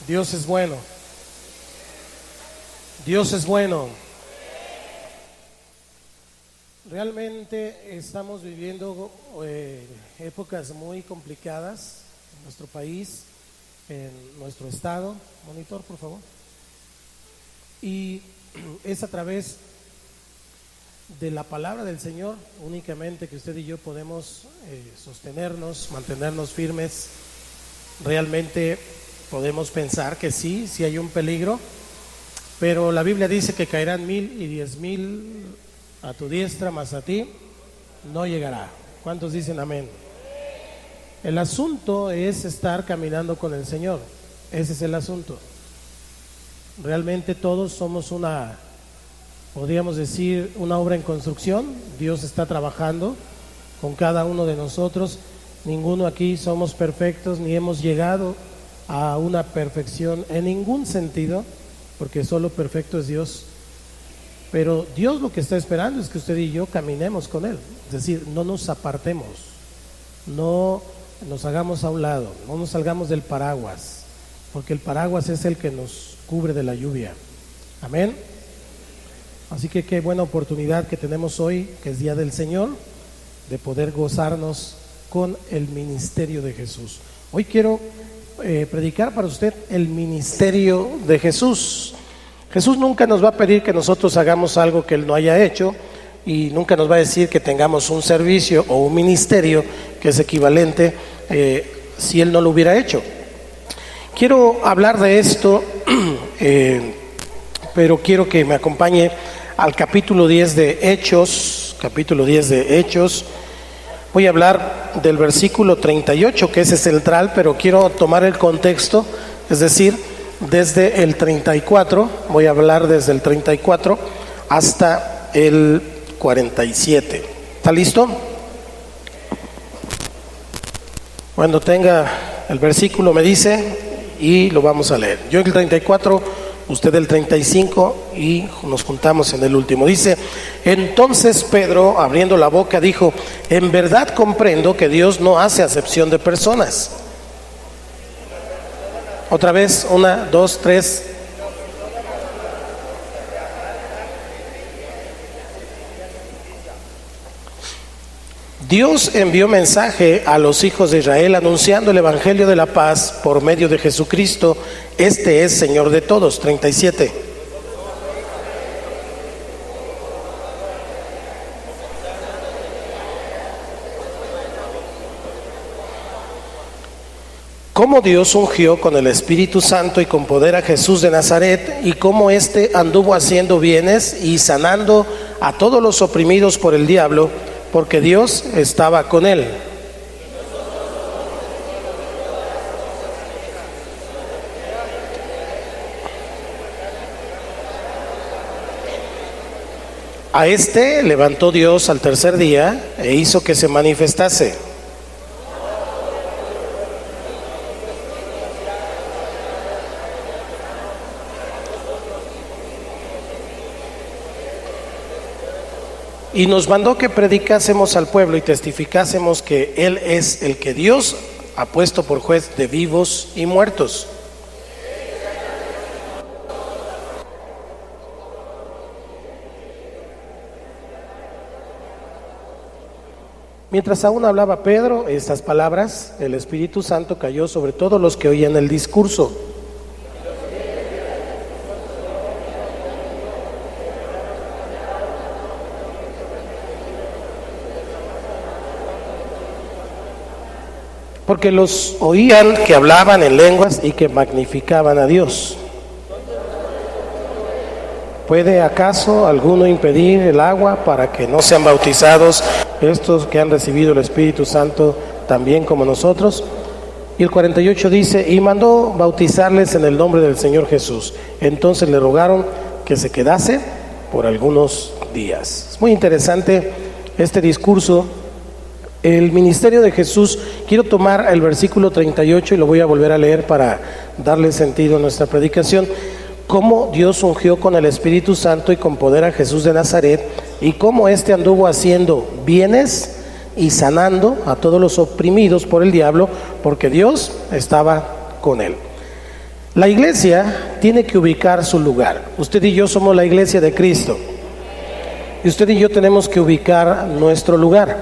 Dios es bueno. Dios es bueno. Realmente estamos viviendo épocas muy complicadas en nuestro país, en nuestro estado. Monitor, por favor. Y es a través de la palabra del Señor únicamente que usted y yo podemos sostenernos, mantenernos firmes. Realmente podemos pensar que sí hay un peligro, pero la Biblia dice que caerán 1000 y 10,000 a tu diestra, mas a ti no llegará. ¿Cuántos dicen amén? El asunto es estar caminando con el Señor. Ese es el asunto. Realmente todos somos podríamos decir, una obra en construcción. Dios está trabajando con cada uno de nosotros. Ninguno aquí somos perfectos, ni hemos llegado a una perfección en ningún sentido, porque solo perfecto es Dios. Pero Dios lo que está esperando es que usted y yo caminemos con Él, es decir, no nos apartemos, no nos hagamos a un lado, no nos salgamos del paraguas, porque el paraguas es el que nos cubre de la lluvia. Amén. Así que qué buena oportunidad que tenemos hoy, que es Día del Señor, de poder gozarnos con el ministerio de Jesús. Hoy quiero predicar para usted el ministerio de Jesús. Jesús nunca nos va a pedir que nosotros hagamos algo que Él no haya hecho, y nunca nos va a decir que tengamos un servicio o un ministerio que es equivalente si Él no lo hubiera hecho. Quiero hablar de esto, pero quiero que me acompañe al capítulo 10 de Hechos, Voy a hablar del versículo 38, que ese es central, pero quiero tomar el contexto, es decir, desde el 34, voy a hablar desde el 34 hasta el 47. ¿Está listo? Cuando tenga el versículo me dice y lo vamos a leer. Yo el 34, usted el 35 y nos juntamos en el último. Dice: entonces Pedro, abriendo la boca, dijo: en verdad comprendo que Dios no hace acepción de personas. Otra vez, 1, 2, 3. Dios envió mensaje a los hijos de Israel anunciando el evangelio de la paz por medio de Jesucristo. Este es Señor de todos. 37. Cómo Dios ungió con el Espíritu Santo y con poder a Jesús de Nazaret, y cómo éste anduvo haciendo bienes y sanando a todos los oprimidos por el diablo, porque Dios estaba con él. A este levantó Dios al tercer día e hizo que se manifestase. Y nos mandó que predicásemos al pueblo y testificásemos que Él es el que Dios ha puesto por juez de vivos y muertos. Mientras aún hablaba Pedro estas palabras, el Espíritu Santo cayó sobre todos los que oían el discurso. Porque los oían que hablaban en lenguas y que magnificaban a Dios. ¿Puede acaso alguno impedir el agua para que no sean bautizados estos que han recibido el Espíritu Santo también como nosotros? Y el 48 dice: y mandó bautizarles en el nombre del Señor Jesús. Entonces le rogaron que se quedase por algunos días. Es muy interesante este discurso. El ministerio de Jesús. Quiero tomar el versículo 38 y lo voy a volver a leer para darle sentido a nuestra predicación. Cómo Dios ungió con el Espíritu Santo y con poder a Jesús de Nazaret, y cómo éste anduvo haciendo bienes y sanando a todos los oprimidos por el diablo, porque Dios estaba con él. La iglesia tiene que ubicar su lugar. Usted y yo somos la iglesia de Cristo. Y usted y yo tenemos que ubicar nuestro lugar.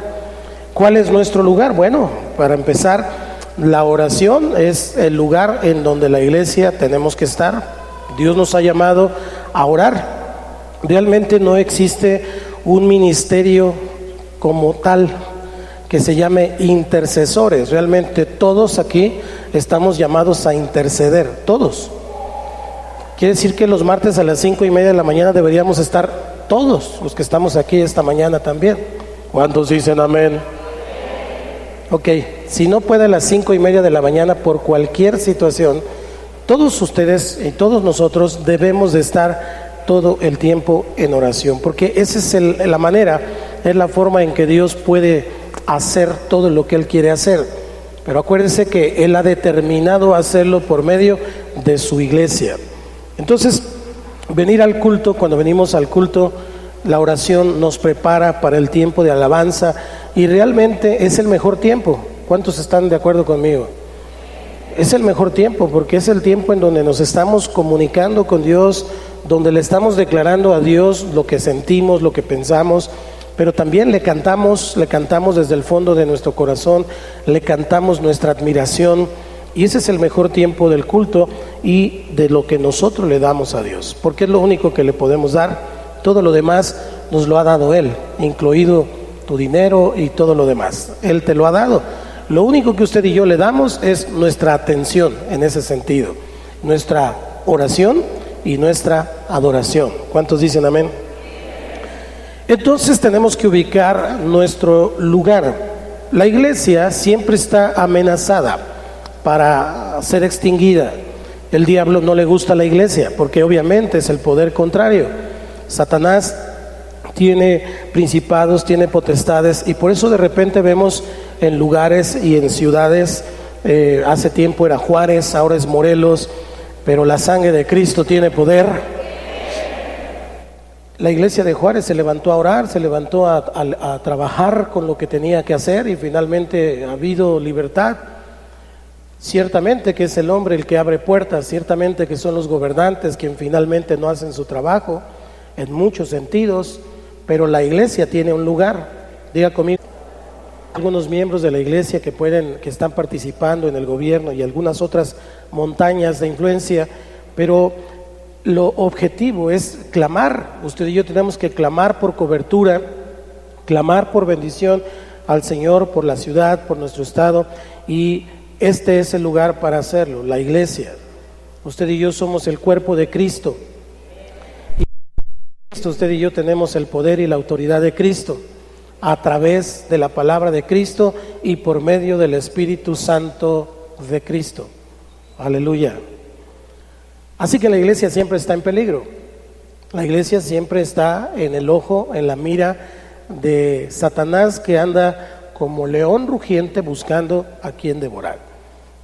¿Cuál es nuestro lugar? Bueno, para empezar, la oración es el lugar en donde la iglesia tenemos que estar. Dios nos ha llamado a orar. Realmente no existe un ministerio como tal que se llame intercesores. Realmente todos aquí estamos llamados a interceder, todos. Quiere decir que los martes a las 5:30 de la mañana deberíamos estar todos los que estamos aquí esta mañana también. ¿Cuántos dicen amén? Ok, si no puede a las 5:30 de la mañana por cualquier situación, todos ustedes y todos nosotros debemos de estar todo el tiempo en oración, porque esa es la manera, es la forma en que Dios puede hacer todo lo que Él quiere hacer. Pero acuérdense que Él ha determinado hacerlo por medio de su iglesia. Entonces, venir al culto, cuando venimos al culto, la oración nos prepara para el tiempo de alabanza y realmente es el mejor tiempo. ¿Cuántos están de acuerdo conmigo? Es el mejor tiempo porque es el tiempo en donde nos estamos comunicando con Dios, donde le estamos declarando a Dios lo que sentimos, lo que pensamos, pero también le cantamos desde el fondo de nuestro corazón, le cantamos nuestra admiración, y ese es el mejor tiempo del culto y de lo que nosotros le damos a Dios, porque es lo único que le podemos dar. Todo lo demás nos lo ha dado Él, incluido tu dinero y todo lo demás. Él te lo ha dado. Lo único que usted y yo le damos es nuestra atención en ese sentido, nuestra oración y nuestra adoración. ¿Cuántos dicen amén? Entonces tenemos que ubicar nuestro lugar. La iglesia siempre está amenazada para ser extinguida. El diablo no le gusta a la iglesia porque obviamente es el poder contrario. Satanás tiene principados, tiene potestades, y por eso de repente vemos en lugares y en ciudades, hace tiempo era Juárez, ahora es Morelos, pero la sangre de Cristo tiene poder. La iglesia de Juárez se levantó a orar, se levantó a trabajar con lo que tenía que hacer y finalmente ha habido libertad. Ciertamente que es el hombre el que abre puertas, ciertamente que son los gobernantes quienes finalmente no hacen su trabajo en muchos sentidos, pero la iglesia tiene un lugar. Diga conmigo, algunos miembros de la iglesia que están participando en el gobierno y algunas otras montañas de influencia, pero lo objetivo es clamar. Usted y yo tenemos que clamar por cobertura, clamar por bendición al Señor, por la ciudad, por nuestro estado, y este es el lugar para hacerlo, la iglesia. Usted y yo somos el cuerpo de Cristo, y usted y yo tenemos el poder y la autoridad de Cristo a través de la palabra de Cristo y por medio del Espíritu Santo de Cristo. Aleluya. Así que la iglesia siempre está en peligro. La iglesia siempre está en el ojo, en la mira de Satanás, que anda como león rugiente buscando a quien devorar.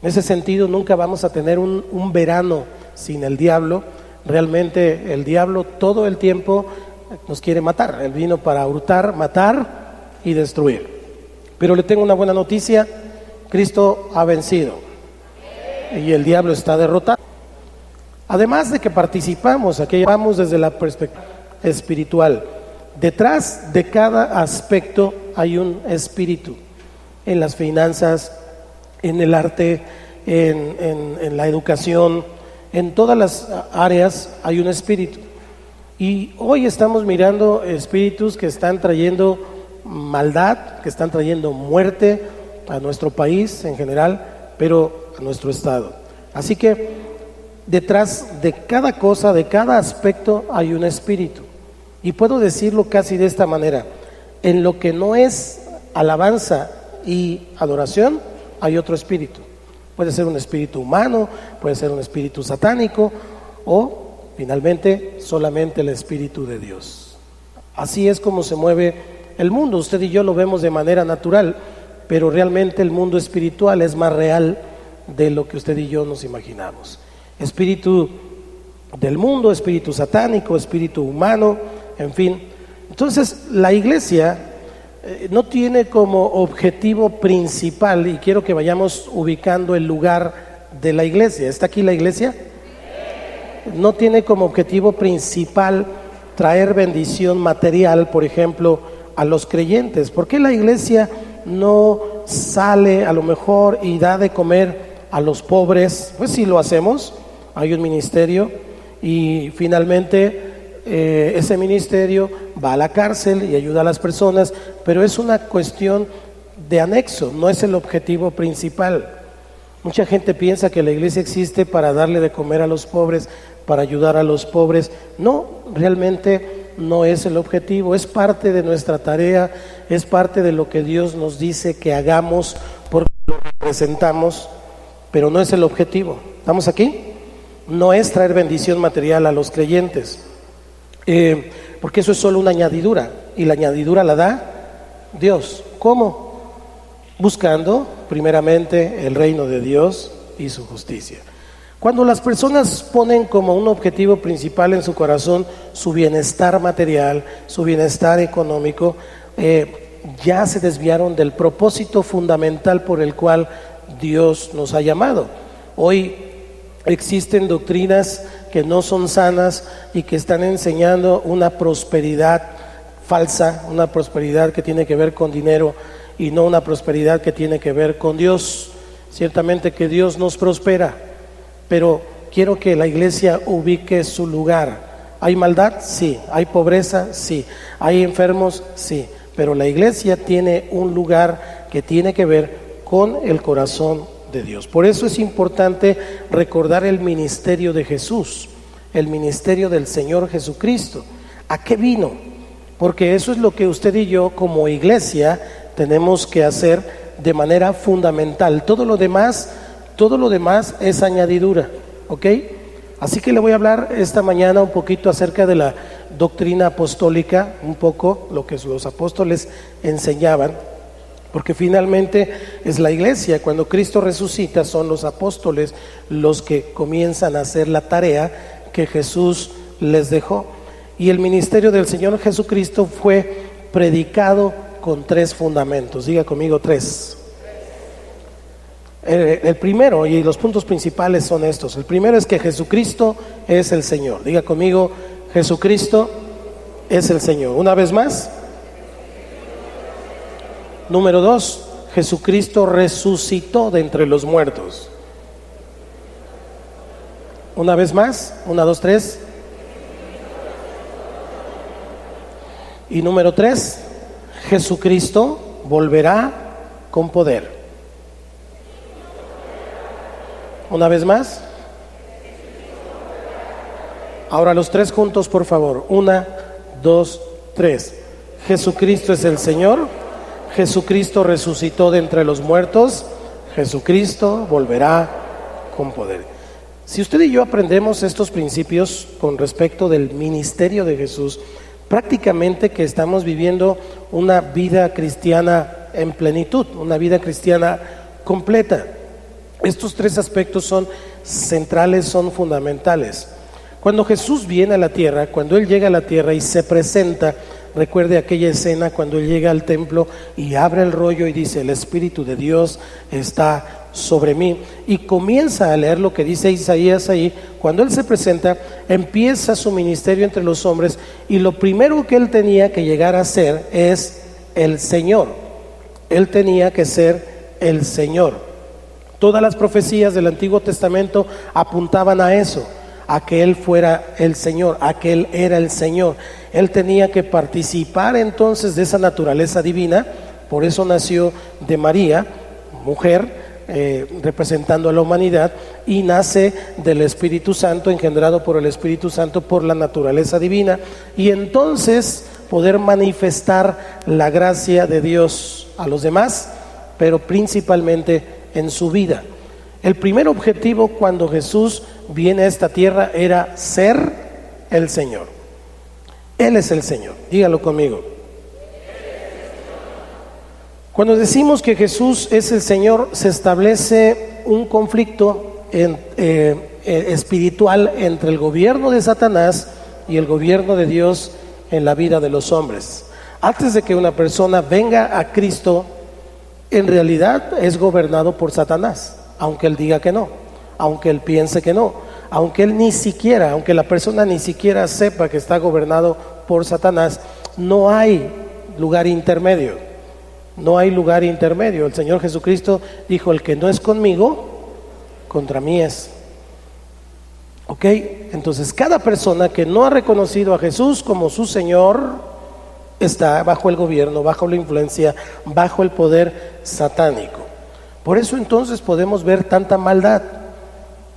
En ese sentido, nunca vamos a tener un verano sin el diablo. Realmente el diablo todo el tiempo nos quiere matar. Él vino para hurtar, matar y destruir. Pero le tengo una buena noticia: Cristo ha vencido y el diablo está derrotado. Además de que participamos, aquí vamos desde la perspectiva espiritual. Detrás de cada aspecto hay un espíritu. En las finanzas, en el arte, en la educación, en todas las áreas hay un espíritu. Y hoy estamos mirando espíritus que están trayendo maldad, que están trayendo muerte a nuestro país en general, pero a nuestro estado. Así que detrás de cada cosa, de cada aspecto, hay un espíritu. Y puedo decirlo casi de esta manera: en lo que no es alabanza y adoración, hay otro espíritu. Puede ser un espíritu humano, puede ser un espíritu satánico, o finalmente solamente el Espíritu de Dios. Así es como se mueve el mundo. Usted y yo lo vemos de manera natural, pero realmente el mundo espiritual es más real de lo que usted y yo nos imaginamos. Espíritu del mundo, espíritu satánico, espíritu humano, en fin. Entonces la iglesia no tiene como objetivo principal, y quiero que vayamos ubicando el lugar de la iglesia. ¿Está aquí la iglesia? no tiene como objetivo principal traer bendición material, por ejemplo, a los creyentes. ¿Por qué la iglesia no sale a lo mejor y da de comer a los pobres? Pues sí lo hacemos, hay un ministerio y finalmente ese ministerio va a la cárcel y ayuda a las personas, pero es una cuestión de anexo, no es el objetivo principal. Mucha gente piensa que la iglesia existe para darle de comer a los pobres, para ayudar a los pobres. No, realmente no es el objetivo, es parte de nuestra tarea, es parte de lo que Dios nos dice que hagamos porque lo representamos, pero no es el objetivo. ¿Estamos aquí? No es traer bendición material a los creyentes, porque eso es solo una añadidura, y la añadidura la da Dios. ¿Cómo? Buscando primeramente el reino de Dios y su justicia. Cuando las personas ponen como un objetivo principal en su corazón su bienestar material, su bienestar económico, ya se desviaron del propósito fundamental por el cual Dios nos ha llamado. Hoy existen doctrinas que no son sanas y que están enseñando una prosperidad falsa, una prosperidad que tiene que ver con dinero y no una prosperidad que tiene que ver con Dios. Ciertamente que Dios nos prospera, pero quiero que la iglesia ubique su lugar. ¿Hay maldad? Sí. ¿Hay pobreza? Sí. ¿Hay enfermos? Sí. Pero la iglesia tiene un lugar que tiene que ver con el corazón de Dios. Por eso es importante recordar el ministerio de Jesús, el ministerio del Señor Jesucristo. ¿A qué vino? Porque eso es lo que usted y yo como iglesia tenemos que hacer de manera fundamental. Todo lo demás es añadidura, ¿ok? Así que le voy a hablar esta mañana un poquito acerca de la doctrina apostólica, un poco lo que los apóstoles enseñaban, porque finalmente es la iglesia. Cuando Cristo resucita, son los apóstoles los que comienzan a hacer la tarea que Jesús les dejó. Y el ministerio del Señor Jesucristo fue predicado con 3 fundamentos. Diga conmigo 3. El primero, y los puntos principales son estos. El primero es que Jesucristo es el Señor. Diga conmigo, Jesucristo es el Señor. Una vez más. Número 2, Jesucristo resucitó de entre los muertos. Una vez más, 1, 2, 3. Y número 3, Jesucristo volverá con poder. Una vez más. Ahora los 3 juntos, por favor. 1, 2, 3. Jesucristo es el Señor. Jesucristo resucitó de entre los muertos. Jesucristo volverá con poder. Si usted y yo aprendemos estos principios con respecto del ministerio de Jesús, prácticamente que estamos viviendo una vida cristiana en plenitud, una vida cristiana completa. Estos 3 aspectos son centrales, son fundamentales. Cuando Jesús viene a la tierra, cuando Él llega a la tierra y se presenta, recuerde aquella escena cuando Él llega al templo y abre el rollo y dice: el Espíritu de Dios está sobre mí, y comienza a leer lo que dice Isaías ahí. Cuando Él se presenta, empieza su ministerio entre los hombres, y lo primero que Él tenía que llegar a ser es el Señor. Él tenía que ser el Señor. Todas las profecías del Antiguo Testamento apuntaban a eso, a que Él fuera el Señor, a que Él era el Señor. Él tenía que participar entonces de esa naturaleza divina. Por eso nació de María, mujer, representando a la humanidad, y nace del Espíritu Santo, engendrado por el Espíritu Santo, por la naturaleza divina, y entonces poder manifestar la gracia de Dios a los demás, pero principalmente en su vida. El primer objetivo cuando Jesús viene a esta tierra era ser el Señor. Él es el Señor, dígalo conmigo. Cuando decimos que Jesús es el Señor, se establece un conflicto espiritual entre el gobierno de Satanás y el gobierno de Dios en la vida de los hombres. Antes de que una persona venga a Cristo, en realidad es gobernado por Satanás, aunque él diga que no, aunque él piense que no. aunque aunque la persona ni siquiera sepa que está gobernado por Satanás, no hay lugar intermedio. No hay lugar intermedio. El Señor Jesucristo dijo: el que no es conmigo, contra mí es. ¿Ok? Entonces, cada persona que no ha reconocido a Jesús como su Señor está bajo el gobierno, bajo la influencia, bajo el poder satánico. Por eso entonces podemos ver tanta maldad,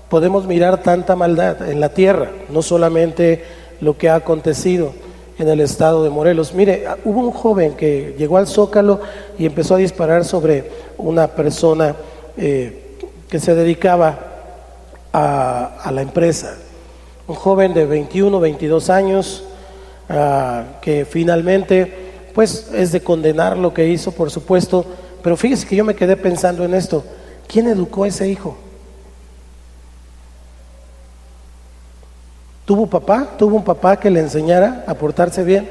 podemos mirar tanta maldad en la tierra, no solamente lo que ha acontecido en el estado de Morelos. Mire, hubo un joven que llegó al Zócalo y empezó a disparar sobre una persona que se dedicaba a la empresa. Un joven de 21, 22 años que finalmente pues es de condenar lo que hizo, por supuesto, pero fíjese que yo me quedé pensando en esto: ¿quién educó a ese hijo? ¿Tuvo un papá que le enseñara a portarse bien?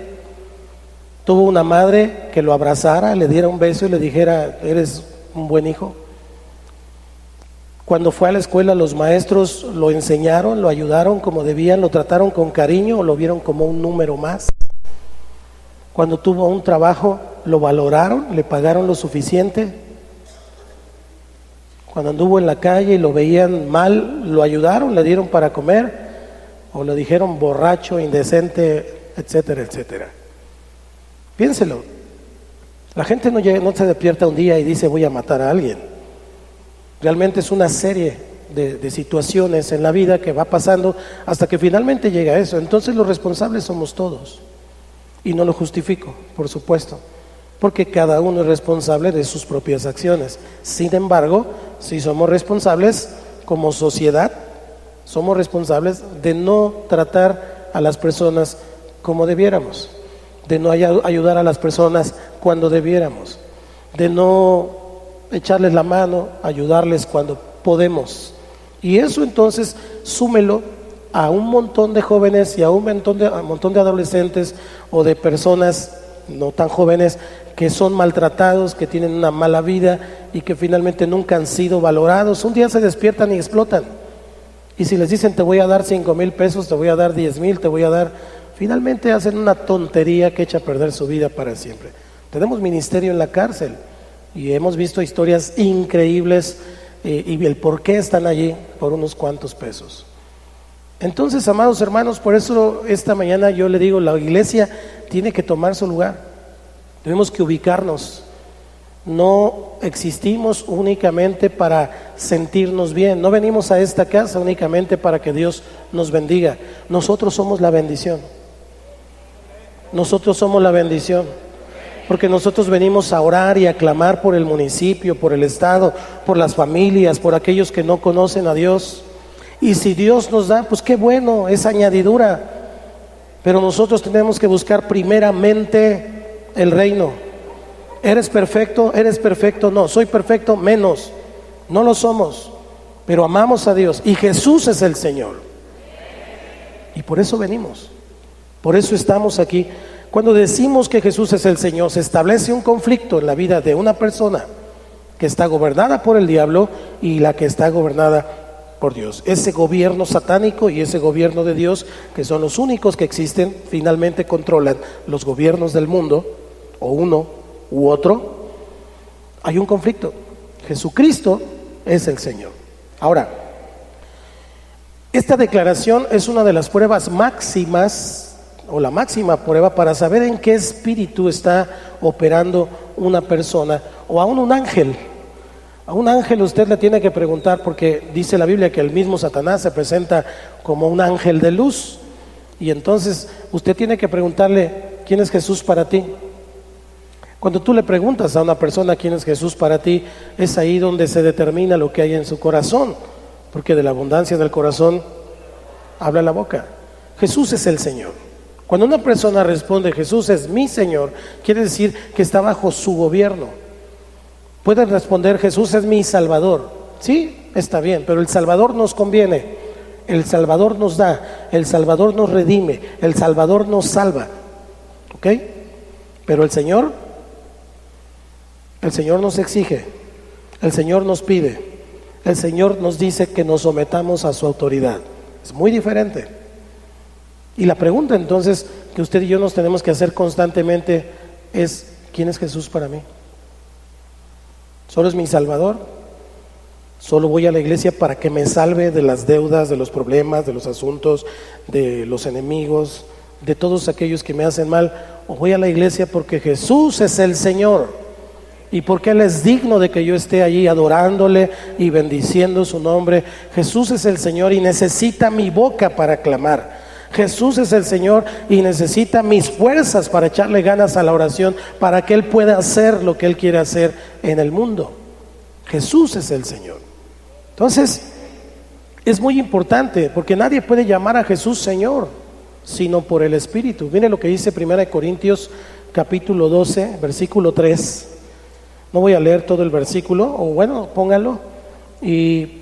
¿Tuvo una madre que lo abrazara, le diera un beso y le dijera: eres un buen hijo? Cuando fue a la escuela, los maestros lo enseñaron, lo ayudaron como debían, lo trataron con cariño o lo vieron como un número más. Cuando tuvo un trabajo, lo valoraron, le pagaron lo suficiente. Cuando anduvo en la calle y lo veían mal, lo ayudaron, le dieron para comer, o le dijeron borracho, indecente, etcétera, etcétera. Piénselo. La gente no se despierta un día y dice: voy a matar a alguien. Realmente es una serie de situaciones en la vida que va pasando hasta que finalmente llega a eso. Entonces los responsables somos todos. Y no lo justifico, por supuesto, porque cada uno es responsable de sus propias acciones. Sin embargo, si somos responsables como sociedad, somos responsables de no tratar a las personas como debiéramos, de no ayudar a las personas cuando debiéramos, de no echarles la mano, ayudarles cuando podemos. Y eso entonces súmelo a un montón de jóvenes y a un montón de adolescentes o de personas no tan jóvenes que son maltratados, que tienen una mala vida y que finalmente nunca han sido valorados. Un día se despiertan y explotan. Y si les dicen: te voy a dar 5,000 pesos, te voy a dar 10,000, te voy a dar... Finalmente hacen una tontería que echa a perder su vida para siempre. Tenemos ministerio en la cárcel y hemos visto historias increíbles y el por qué están allí por unos cuantos pesos. Entonces, amados hermanos, por eso esta mañana yo le digo: la iglesia tiene que tomar su lugar. Tenemos que ubicarnos. No existimos únicamente para sentirnos bien. No venimos a esta casa únicamente para que Dios nos bendiga. Nosotros somos la bendición. Nosotros somos la bendición. Porque nosotros venimos a orar y a clamar por el municipio, por el estado, por las familias, por aquellos que no conocen a Dios. Y si Dios nos da, pues qué bueno, es añadidura. Pero nosotros tenemos que buscar primeramente el reino. ¿Eres perfecto? ¿Eres perfecto? No. ¿Soy perfecto? Menos. No lo somos, pero amamos a Dios y Jesús es el Señor. Y por eso venimos. Por eso estamos aquí. Cuando decimos que Jesús es el Señor, se establece un conflicto en la vida de una persona que está gobernada por el diablo y la que está gobernada por Dios. Ese gobierno satánico y ese gobierno de Dios, que son los únicos que existen, finalmente controlan los gobiernos del mundo, o uno u otro. Hay un conflicto. Jesucristo es el Señor. Ahora, esta declaración es una de las pruebas máximas, o la máxima prueba para saber en qué espíritu está operando una persona, o aún un ángel. A un ángel usted le tiene que preguntar, porque dice la Biblia que el mismo Satanás se presenta como un ángel de luz, y entonces usted tiene que preguntarle: ¿quién es Jesús para ti? Cuando tú le preguntas a una persona quién es Jesús para ti, es ahí donde se determina lo que hay en su corazón, porque de la abundancia del corazón habla la boca. Jesús es el Señor. Cuando una persona responde: Jesús es mi Señor, quiere decir que está bajo su gobierno. Puede responder: Jesús es mi Salvador. Sí, está bien, pero el Salvador nos conviene, el Salvador nos da, el Salvador nos redime, el Salvador nos salva. ¿Ok? Pero el Señor nos exige, el Señor nos pide, el Señor nos dice que nos sometamos a su autoridad. Es muy diferente. Y la pregunta entonces que usted y yo nos tenemos que hacer constantemente es: ¿quién es Jesús para mí? ¿Solo es mi Salvador? ¿Solo voy a la iglesia para que me salve de las deudas, de los problemas, de los asuntos, de los enemigos, de todos aquellos que me hacen mal? ¿O voy a la iglesia porque Jesús es el Señor y porque Él es digno de que yo esté allí adorándole y bendiciendo su nombre? Jesús es el Señor y necesita mi boca para clamar. Jesús es el Señor y necesita mis fuerzas para echarle ganas a la oración, para que Él pueda hacer lo que Él quiere hacer en el mundo. Jesús es el Señor. Entonces, es muy importante, porque nadie puede llamar a Jesús Señor, sino por el Espíritu. Mire lo que dice 1 Corintios capítulo 12, versículo 3. No voy a leer todo el versículo, o bueno, póngalo. Y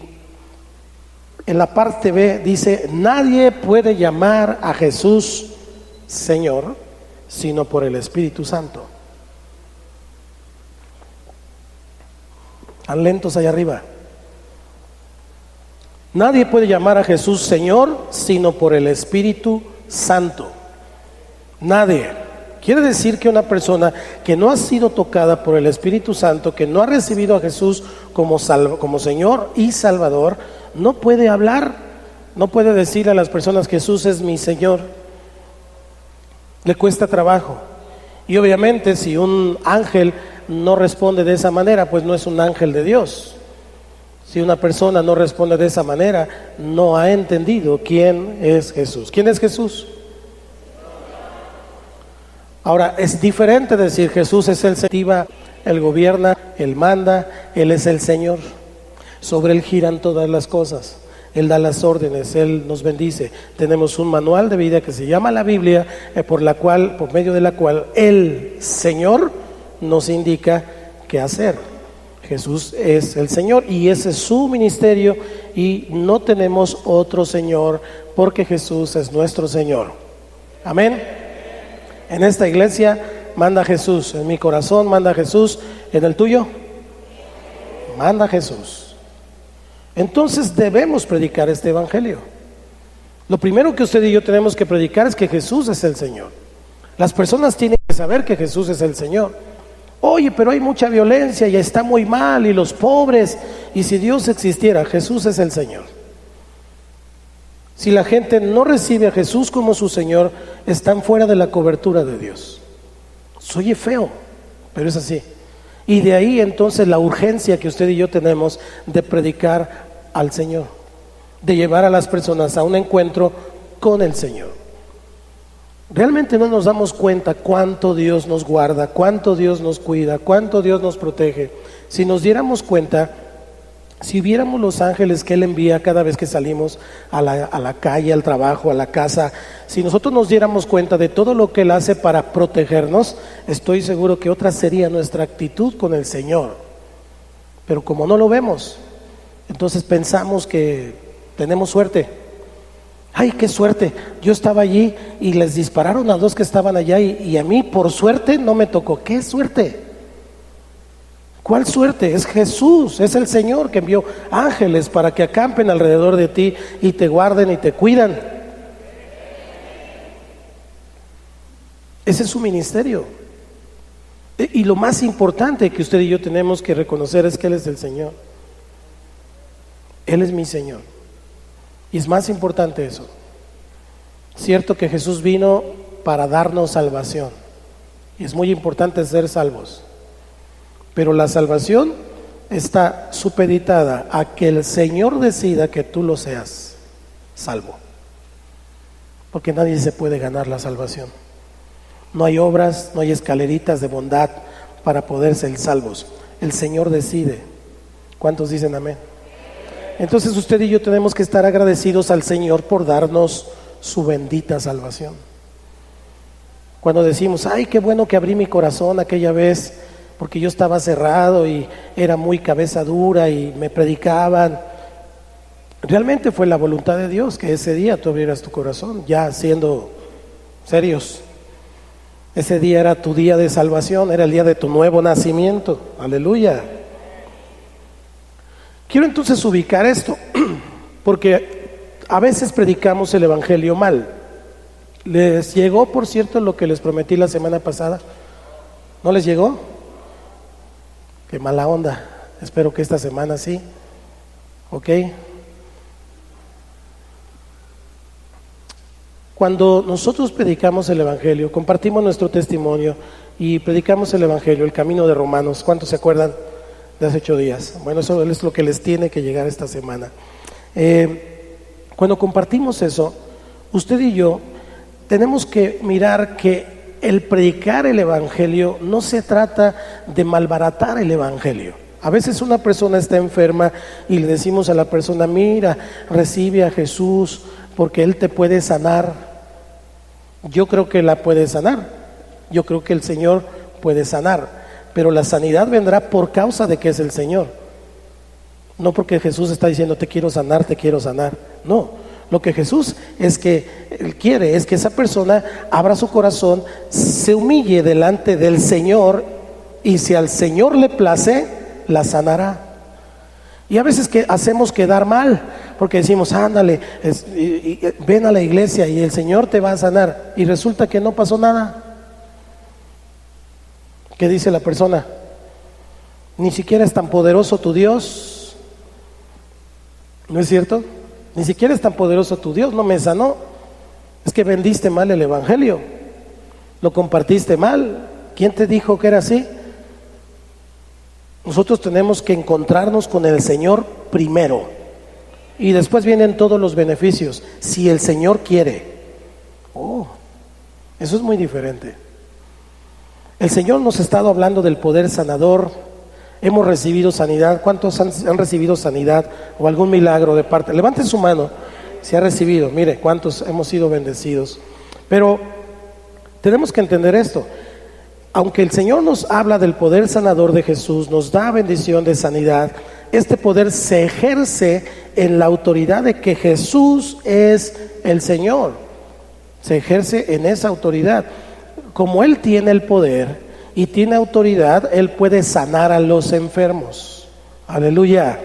en la parte B dice: nadie puede llamar a Jesús Señor, sino por el Espíritu Santo. Tan lentos allá arriba. Nadie puede llamar a Jesús Señor sino por el Espíritu Santo. Nadie. Quiere decir que una persona que no ha sido tocada por el Espíritu Santo, que no ha recibido a Jesús como Señor y Salvador, no puede hablar, no puede decir a las personas: Jesús es mi Señor. Le cuesta trabajo. Y obviamente si un ángel no responde de esa manera, pues no es un ángel de Dios. Si una persona no responde de esa manera, no ha entendido quién es Jesús. ¿Quién es Jesús? Ahora, es diferente decir Jesús es el Señor, Él gobierna, Él manda, Él es el Señor. Sobre Él giran todas las cosas. Él da las órdenes, Él nos bendice. Tenemos un manual de vida que se llama la Biblia, por medio de la cual el Señor nos indica qué hacer. Jesús es el Señor y ese es su ministerio, y no tenemos otro Señor, porque Jesús es nuestro Señor. Amén. En esta iglesia manda Jesús, en mi corazón manda Jesús, en el tuyo manda Jesús. Entonces debemos predicar este evangelio. Lo primero que usted y yo tenemos que predicar es que Jesús es el Señor. Las personas tienen que saber que Jesús es el Señor. Oye, pero hay mucha violencia y está muy mal, y los pobres, y si Dios existiera, Jesús es el Señor. Si la gente no recibe a Jesús como su Señor, están fuera de la cobertura de Dios. Se oye feo, pero es así. Y de ahí entonces la urgencia que usted y yo tenemos de predicar al Señor, de llevar a las personas a un encuentro con el Señor. Realmente no nos damos cuenta cuánto Dios nos guarda, cuánto Dios nos cuida, cuánto Dios nos protege. Si nos diéramos cuenta, si viéramos los ángeles que Él envía cada vez que salimos a la calle, al trabajo, a la casa, si nosotros nos diéramos cuenta de todo lo que Él hace para protegernos, estoy seguro que otra sería nuestra actitud con el Señor. Pero como no lo vemos, entonces pensamos que tenemos suerte. Ay, qué suerte, yo estaba allí y les dispararon a 2 que estaban allá, y a mí por suerte no me tocó. ¿Qué suerte? ¿Cuál suerte? Es Jesús, es el Señor que envió ángeles para que acampen alrededor de ti y te guarden y te cuidan. Ese es su ministerio. Y lo más importante que usted y yo tenemos que reconocer es que Él es el Señor. Él es mi Señor. Y es más importante eso. Cierto que Jesús vino para darnos salvación, y es muy importante ser salvos, pero la salvación está supeditada a que el Señor decida que tú lo seas salvo, porque nadie se puede ganar la salvación. No hay obras, no hay escaleritas de bondad para poder ser salvos. El Señor decide. ¿Cuántos dicen amén? Entonces usted y yo tenemos que estar agradecidos al Señor por darnos su bendita salvación. Cuando decimos: ay, qué bueno que abrí mi corazón aquella vez, porque yo estaba cerrado y era muy cabeza dura y me predicaban, realmente fue la voluntad de Dios que ese día tú abrieras tu corazón, ya siendo serios. Ese día era tu día de salvación, era el día de tu nuevo nacimiento. Aleluya. Quiero entonces ubicar esto, porque A veces predicamos el evangelio mal. ¿Les llegó, por cierto, lo que les prometí la semana pasada? ¿No les llegó? Qué mala onda. Espero que esta semana sí. ¿Ok? Cuando nosotros predicamos el evangelio, compartimos nuestro testimonio y predicamos el evangelio, el camino de Romanos. ¿Cuántos se acuerdan de hace 8 días? Bueno, eso es lo que les tiene que llegar esta semana. Cuando compartimos eso, usted y yo tenemos que mirar que el predicar el evangelio no se trata de malbaratar el evangelio. A veces una persona está enferma y le decimos a la persona: mira, recibe a Jesús porque Él te puede sanar. Yo creo que la puede sanar, yo creo que el Señor puede sanar, pero la sanidad vendrá por causa de que es el Señor, no porque Jesús está diciendo te quiero sanar, no. Lo que Jesús Él quiere es que esa persona abra su corazón, se humille delante del Señor, y si al Señor le place, la sanará. Y a veces que hacemos quedar mal, porque decimos: ándale, ven a la iglesia y el Señor te va a sanar, y resulta que no pasó nada. ¿Qué dice la persona? Ni siquiera es tan poderoso tu Dios. ¿No es cierto? Ni siquiera es tan poderoso tu Dios, no me sanó. Es que vendiste mal el evangelio, lo compartiste mal. ¿Quién te dijo que era así? Nosotros tenemos que encontrarnos con el Señor primero, y después vienen todos los beneficios, si el Señor quiere. Eso es muy diferente. El Señor nos ha estado hablando del poder sanador. Hemos recibido sanidad. ¿Cuántos han recibido sanidad o algún milagro de parte? Levanten su mano si ha recibido. Mire cuántos hemos sido bendecidos. Pero tenemos que entender esto: aunque el Señor nos habla del poder sanador de Jesús, nos da bendición de sanidad, este poder se ejerce en la autoridad de que Jesús es el Señor. Se ejerce en esa autoridad. Como Él tiene el poder y tiene autoridad, Él puede sanar a los enfermos. Aleluya.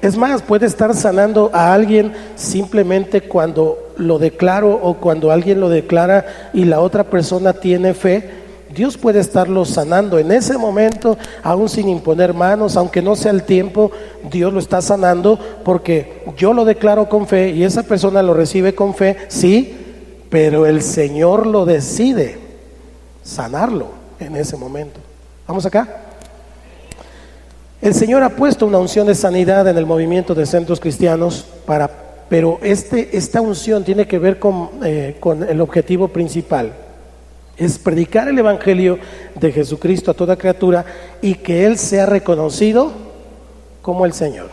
Es más, puede estar sanando a alguien simplemente cuando lo declaro, o cuando alguien lo declara y la otra persona tiene fe. Dios puede estarlo sanando en ese momento, aún sin imponer manos, aunque no sea el tiempo. Dios lo está sanando porque yo lo declaro con fe y esa persona lo recibe con fe, sí, pero el Señor lo decide sanarlo en ese momento. ¿Vamos acá? El Señor ha puesto una unción de sanidad en el movimiento de centros cristianos, pero esta unción tiene que ver con el objetivo principal. Es predicar el evangelio de Jesucristo a toda criatura y que Él sea reconocido como el Señor.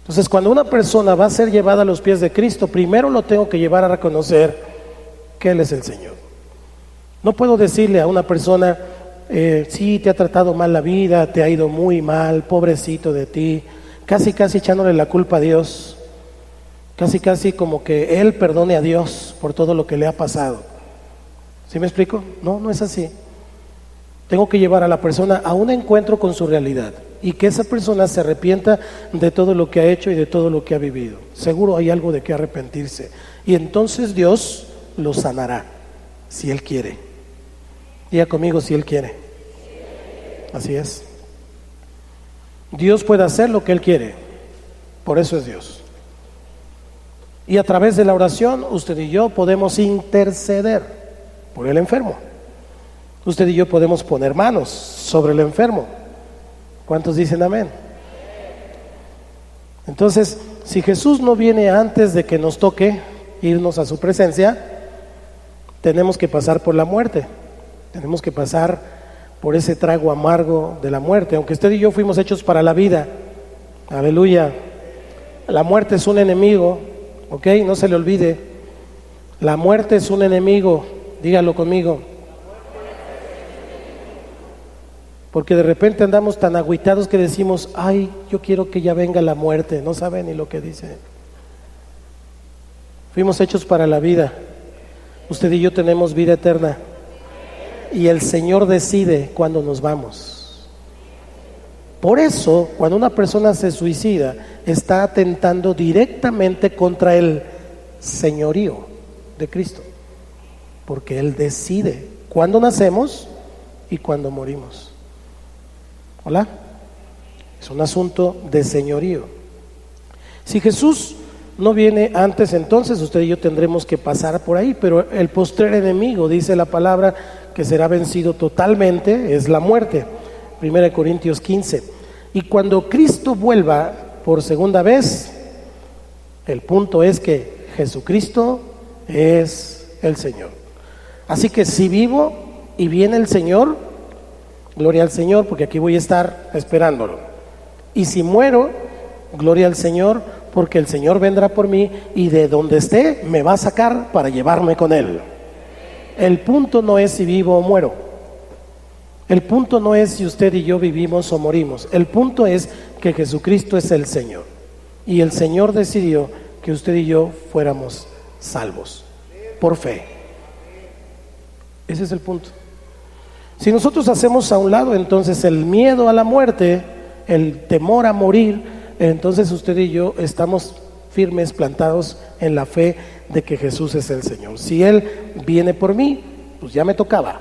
Entonces, cuando una persona va a ser llevada a los pies de Cristo, primero lo tengo que llevar a reconocer que Él es el Señor. No puedo decirle a una persona: sí, te ha tratado mal la vida, te ha ido muy mal, pobrecito de ti, casi echándole la culpa a Dios, casi como que Él perdone a Dios por todo lo que le ha pasado. ¿Sí me explico? No es así. Tengo que llevar a la persona a un encuentro con su realidad y que esa persona se arrepienta de todo lo que ha hecho y de todo lo que ha vivido. Seguro hay algo de qué arrepentirse, y entonces Dios lo sanará, si Él quiere. Diga conmigo: si Él quiere. Así es. Dios puede hacer lo que Él quiere, por eso es Dios. Y a través de la oración, usted y yo podemos interceder por el enfermo. Usted y yo podemos poner manos sobre el enfermo. ¿Cuántos dicen amén? Entonces, si Jesús no viene antes de que nos toque irnos a su presencia, tenemos que pasar por la muerte. Tenemos que pasar por ese trago amargo de la muerte. Aunque usted y yo fuimos hechos para la vida. Aleluya. La muerte es un enemigo, ¿ok? No se le olvide. La muerte es un enemigo. Dígalo conmigo. Porque de repente andamos tan agüitados que decimos: ay, yo quiero que ya venga la muerte. No sabe ni lo que dice. Fuimos hechos para la vida. Usted y yo tenemos vida eterna. Y el Señor decide cuándo nos vamos. Por eso, cuando una persona se suicida, está atentando directamente contra el señorío de Cristo, porque Él decide cuándo nacemos y cuándo morimos. ¿Hola? Es un asunto de señorío. Si Jesús no viene antes, entonces usted y yo tendremos que pasar por ahí, pero el postrer enemigo, dice la palabra, que será vencido totalmente, es la muerte. 1 Corintios 15. Y cuando Cristo vuelva por segunda vez, el punto es que Jesucristo es el Señor. Así que si vivo y viene el Señor, gloria al Señor, porque aquí voy a estar esperándolo. Y si muero, gloria al Señor, porque el Señor vendrá por mí y de donde esté me va a sacar para llevarme con Él. El punto no es si vivo o muero. El punto no es si usted y yo vivimos o morimos. El punto es que Jesucristo es el Señor. Y el Señor decidió que usted y yo fuéramos salvos por fe. Ese es el punto. Si nosotros hacemos a un lado entonces el miedo a la muerte, el temor a morir, entonces usted y yo estamos firmes, plantados en la fe de que Jesús es el Señor. Si Él viene por mí, pues ya me tocaba.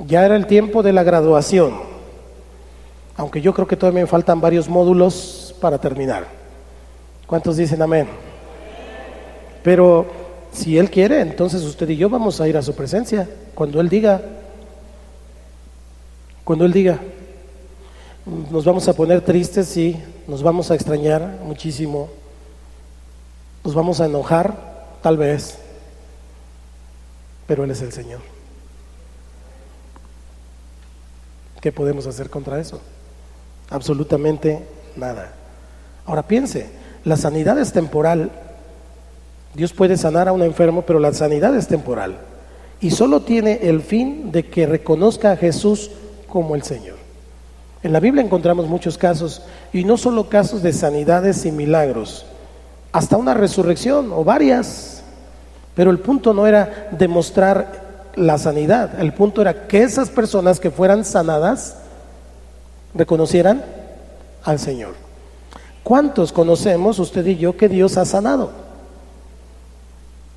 Ya era el tiempo de la graduación, aunque yo creo que todavía me faltan varios módulos para terminar. ¿Cuántos dicen amén? Pero si Él quiere, entonces usted y yo vamos a ir a su presencia cuando Él diga. Cuando Él diga. Nos vamos a poner tristes, sí, nos vamos a extrañar muchísimo, nos vamos a enojar, tal vez, pero Él es el Señor. ¿Qué podemos hacer contra eso? Absolutamente nada. Ahora piense, la sanidad es temporal. Dios puede sanar a un enfermo, pero la sanidad es temporal y solo tiene el fin de que reconozca a Jesús como el Señor. En la Biblia encontramos muchos casos, y no solo casos de sanidades y milagros, hasta una resurrección o varias, pero el punto no era demostrar la sanidad, el punto era que esas personas que fueran sanadas reconocieran al Señor. ¿Cuántos conocemos, usted y yo, que Dios ha sanado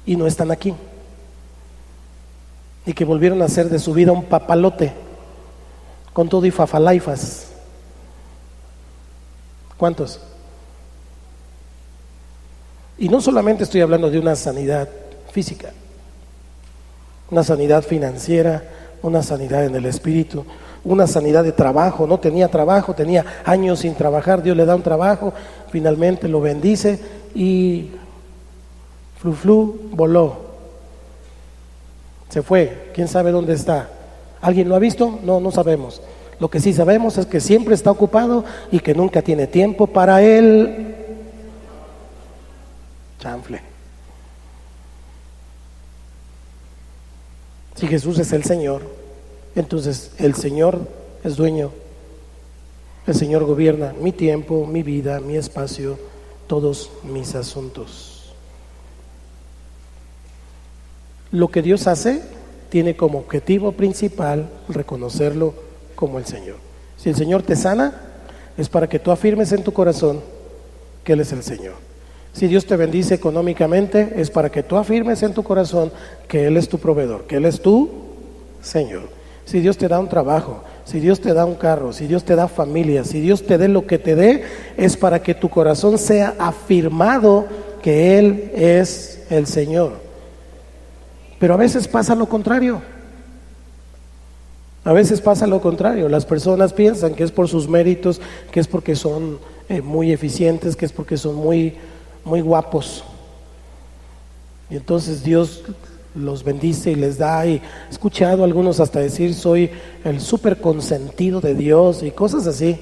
y no están aquí? Y que volvieron a hacer de su vida un papalote con todo y fafalaifas. ¿Cuántos? Y no solamente estoy hablando de una sanidad física, una sanidad financiera, una sanidad en el espíritu, una sanidad de trabajo. No tenía trabajo, tenía años sin trabajar, Dios le da un trabajo, finalmente lo bendice y voló, se fue, quién sabe dónde está. ¿Alguien lo ha visto? No, no sabemos. Lo que sí sabemos es que siempre está ocupado y que nunca tiene tiempo para él. Chanfle. Si Jesús es el Señor, entonces el Señor es dueño. El Señor gobierna mi tiempo, mi vida, mi espacio, todos mis asuntos. Lo que Dios hace tiene como objetivo principal reconocerlo como el Señor. Si el Señor te sana, es para que tú afirmes en tu corazón que Él es el Señor. Si Dios te bendice económicamente, es para que tú afirmes en tu corazón que Él es tu proveedor, que Él es tu Señor. Si Dios te da un trabajo, si Dios te da un carro, si Dios te da familia, si Dios te dé lo que te dé, es para que tu corazón sea afirmado que Él es el Señor. Pero a veces pasa lo contrario. A veces pasa lo contrario. Las personas piensan que es por sus méritos, que es porque son muy eficientes, que es porque son muy guapos. Y entonces Dios los bendice y les da. Y he escuchado a algunos hasta decir: soy el súper consentido de Dios y cosas así.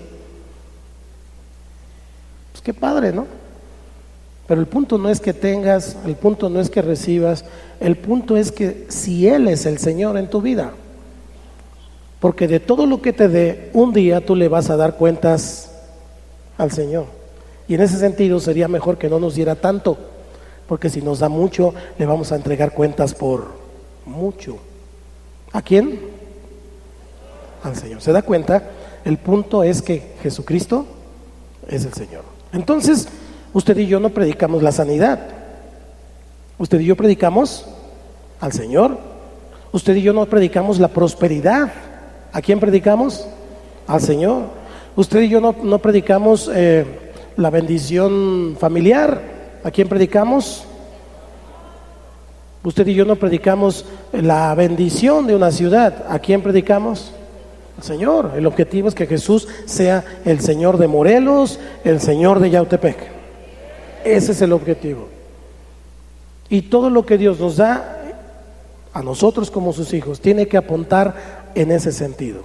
Pues qué padre, ¿no? Pero el punto no es que tengas, el punto no es que recibas, el punto es que si Él es el Señor en tu vida. Porque de todo lo que te dé, un día tú le vas a dar cuentas al Señor. Y en ese sentido sería mejor que no nos diera tanto, porque si nos da mucho, le vamos a entregar cuentas por mucho. ¿A quién? Al Señor. ¿Se da cuenta El punto es que Jesucristo es el Señor. Entonces, usted y yo no predicamos la sanidad. Usted y yo predicamos al Señor. Usted y yo no predicamos la prosperidad. ¿A quién predicamos? Al Señor. Usted y yo no predicamos la bendición familiar. ¿A quién predicamos? Usted y yo no predicamos la bendición de una ciudad. ¿A quién predicamos? Al Señor. El objetivo es que Jesús sea el Señor de Morelos, el Señor de Yautepec. Ese es el objetivo. Y todo lo que Dios nos da a nosotros como sus hijos tiene que apuntar en ese sentido.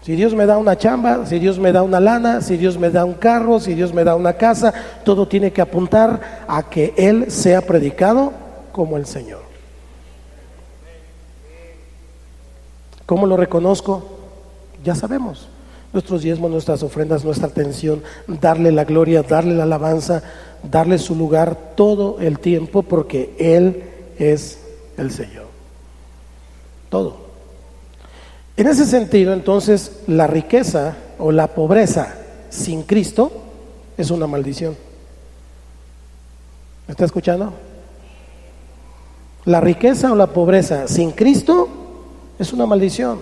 Si Dios me da una chamba, si Dios me da una lana, si Dios me da un carro, si Dios me da una casa, todo tiene que apuntar a que Él sea predicado como el Señor. ¿Cómo lo reconozco? Ya sabemos. Nuestros diezmos, nuestras ofrendas, nuestra atención, darle la gloria, darle la alabanza, darle su lugar todo el tiempo, porque Él es el Señor. Todo. En ese sentido, entonces, la riqueza o la pobreza sin Cristo es una maldición. ¿Me está escuchando? La riqueza o la pobreza sin Cristo es una maldición,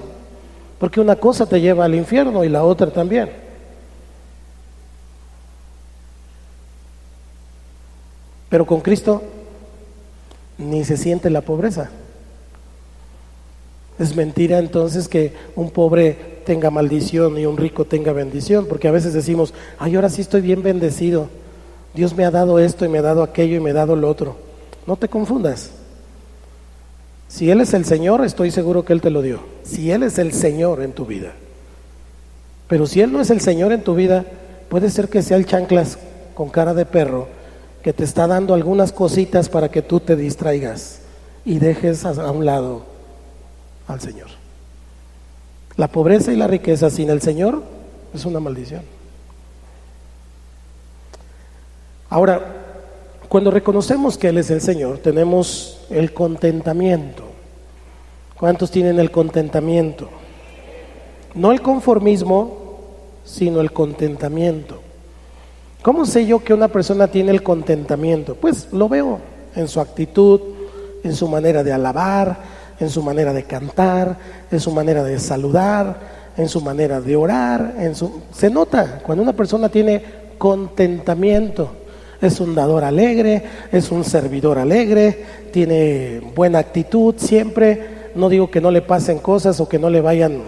porque una cosa te lleva al infierno y la otra también. Pero con Cristo ni se siente la pobreza. Es mentira entonces que un pobre tenga maldición y un rico tenga bendición, porque a veces decimos, ay, ahora sí estoy bien bendecido, Dios me ha dado esto y me ha dado aquello y me ha dado lo otro. No te confundas. Si Él es el Señor, estoy seguro que Él te lo dio. Si Él es el Señor en tu vida. Pero si Él no es el Señor en tu vida, puede ser que sea el chanclas con cara de perro que te está dando algunas cositas para que tú te distraigas y dejes a un lado al Señor. La pobreza y la riqueza sin el Señor es una maldición. Ahora, cuando reconocemos que Él es el Señor, tenemos el contentamiento. ¿Cuántos tienen el contentamiento? No el conformismo, sino el contentamiento. ¿Cómo sé yo que una persona tiene el contentamiento? Pues lo veo en su actitud, en su manera de alabar, en su manera de cantar, en su manera de saludar, en su manera de orar. Se nota cuando una persona tiene contentamiento. Es un dador alegre, es un servidor alegre, tiene buena actitud siempre. No digo que no le pasen cosas o que no le vayan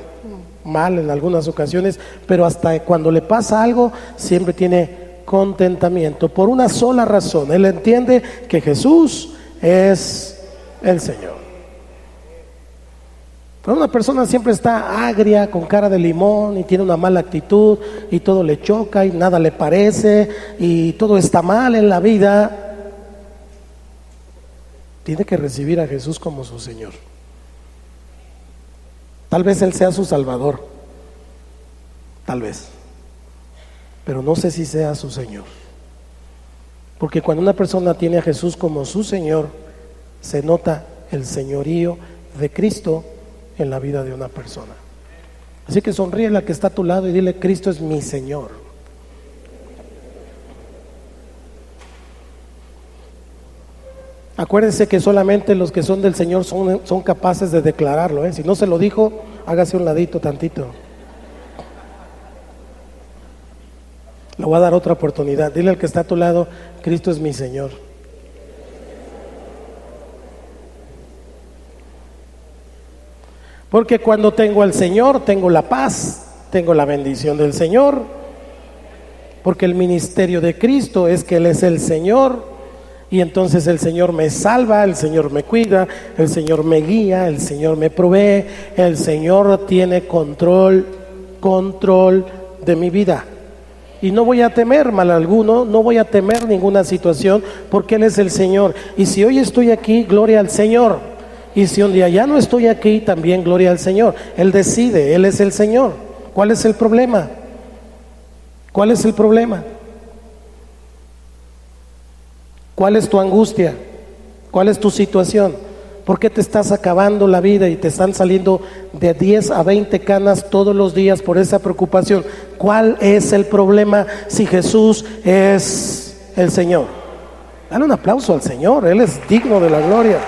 mal en algunas ocasiones, pero hasta cuando le pasa algo siempre tiene contentamiento por una sola razón. Él entiende que Jesús es el Señor. Pero una persona siempre está agria, con cara de limón, y tiene una mala actitud, y todo le choca, y nada le parece, y todo está mal en la vida. Tiene que recibir a Jesús como su Señor. Tal vez Él sea su Salvador, tal vez, pero no sé si sea su Señor. Porque cuando una persona tiene a Jesús como su Señor, se nota el señorío de Cristo en la vida de una persona. Así que sonríe a la que está a tu lado y dile: Cristo es mi Señor. Acuérdense que solamente los que son del Señor son capaces de declararlo, ¿eh? Si no se lo dijo, hágase un ladito tantito. Le voy a dar otra oportunidad. Dile al que está a tu lado: Cristo es mi Señor. Porque cuando tengo al Señor, tengo la paz, tengo la bendición del Señor. Porque el ministerio de Cristo es que Él es el Señor. Y entonces el Señor me salva, el Señor me cuida, el Señor me guía, el Señor me provee. El Señor tiene control de mi vida. Y no voy a temer mal alguno, no voy a temer ninguna situación, porque Él es el Señor. Y si hoy estoy aquí, gloria al Señor. Y si un día ya no estoy aquí, también gloria al Señor. Él decide, Él es el Señor. ¿Cuál es el problema? ¿Cuál es el problema? ¿Cuál es tu angustia? ¿Cuál es tu situación? ¿Por qué te estás acabando la vida y te están saliendo de 10 a 20 canas todos los días por esa preocupación? ¿Cuál es el problema si Jesús es el Señor? Dale un aplauso al Señor, Él es digno de la gloria.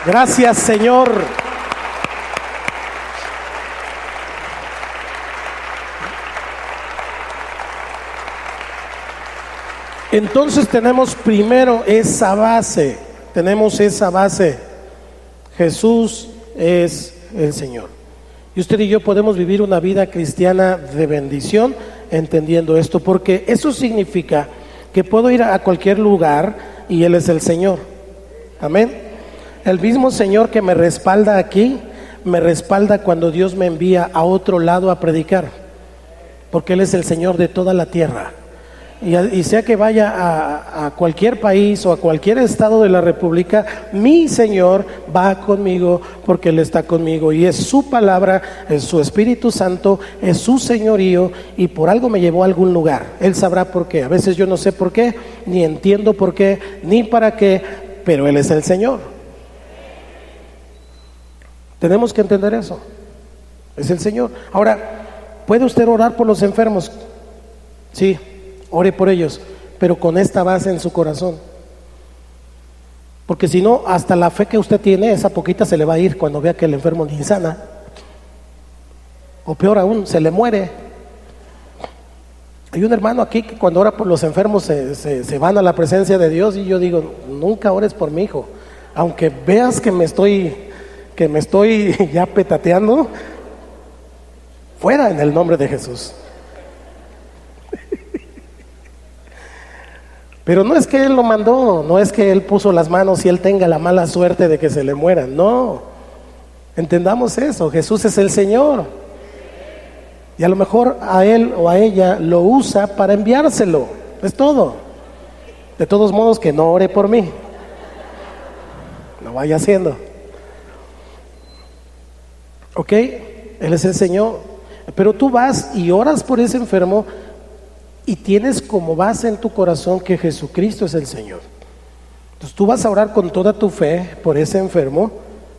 Gracias, Señor. Entonces tenemos primero esa base, Jesús es el Señor. Y usted y yo podemos vivir una vida cristiana de bendición entendiendo esto, porque eso significa que puedo ir a cualquier lugar y Él es el Señor. Amén. El mismo Señor que me respalda aquí, me respalda cuando Dios me envía a otro lado a predicar, porque Él es el Señor de toda la tierra. Y sea que vaya a cualquier país o a cualquier estado de la República, mi Señor va conmigo porque Él está conmigo. Y es su palabra, es su Espíritu Santo, es su señorío, y por algo me llevó a algún lugar. Él sabrá por qué. A veces yo no sé por qué, ni entiendo por qué, ni para qué, pero Él es el Señor. Tenemos que entender eso. Es el Señor. Ahora, ¿puede usted orar por los enfermos? Sí. Ore por ellos, pero con esta base en su corazón. Porque si no, hasta la fe que usted tiene, esa poquita se le va a ir cuando vea que el enfermo ni sana. O peor aún, se le muere. Hay un hermano aquí que cuando ora por los enfermos se van a la presencia de Dios, y yo digo, nunca ores por mi hijo. Aunque veas que me estoy ya petateando, fuera en el nombre de Jesús. Pero no es que Él lo mandó, no es que Él puso las manos y Él tenga la mala suerte de que se le muera, no. Entendamos eso, Jesús es el Señor. Y a lo mejor a Él o a ella lo usa para enviárselo, es todo. De todos modos, que no ore por mí, lo vaya haciendo. ¿Ok? Él es el Señor. Pero tú vas y oras por ese enfermo y tienes como base en tu corazón que Jesucristo es el Señor. Entonces tú vas a orar con toda tu fe por ese enfermo,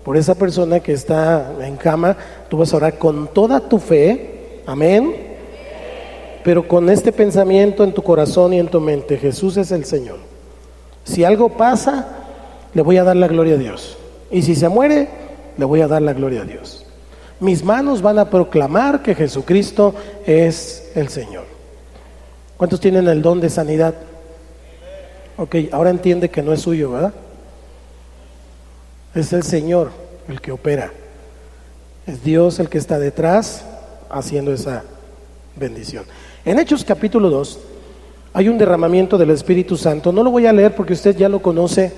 por esa persona que está en cama. Tú vas a orar con toda tu fe, amén, pero con este pensamiento en tu corazón y en tu mente: Jesús es el Señor. Si algo pasa, le voy a dar la gloria a Dios, y si se muere, le voy a dar la gloria a Dios. Mis manos van a proclamar que Jesucristo es el Señor. ¿Cuántos tienen el don de sanidad? Ok, ahora entiende que no es suyo, ¿verdad? Es el Señor el que opera. Es Dios el que está detrás haciendo esa bendición. En Hechos capítulo 2 hay un derramamiento del Espíritu Santo. No lo voy a leer porque usted ya lo conoce.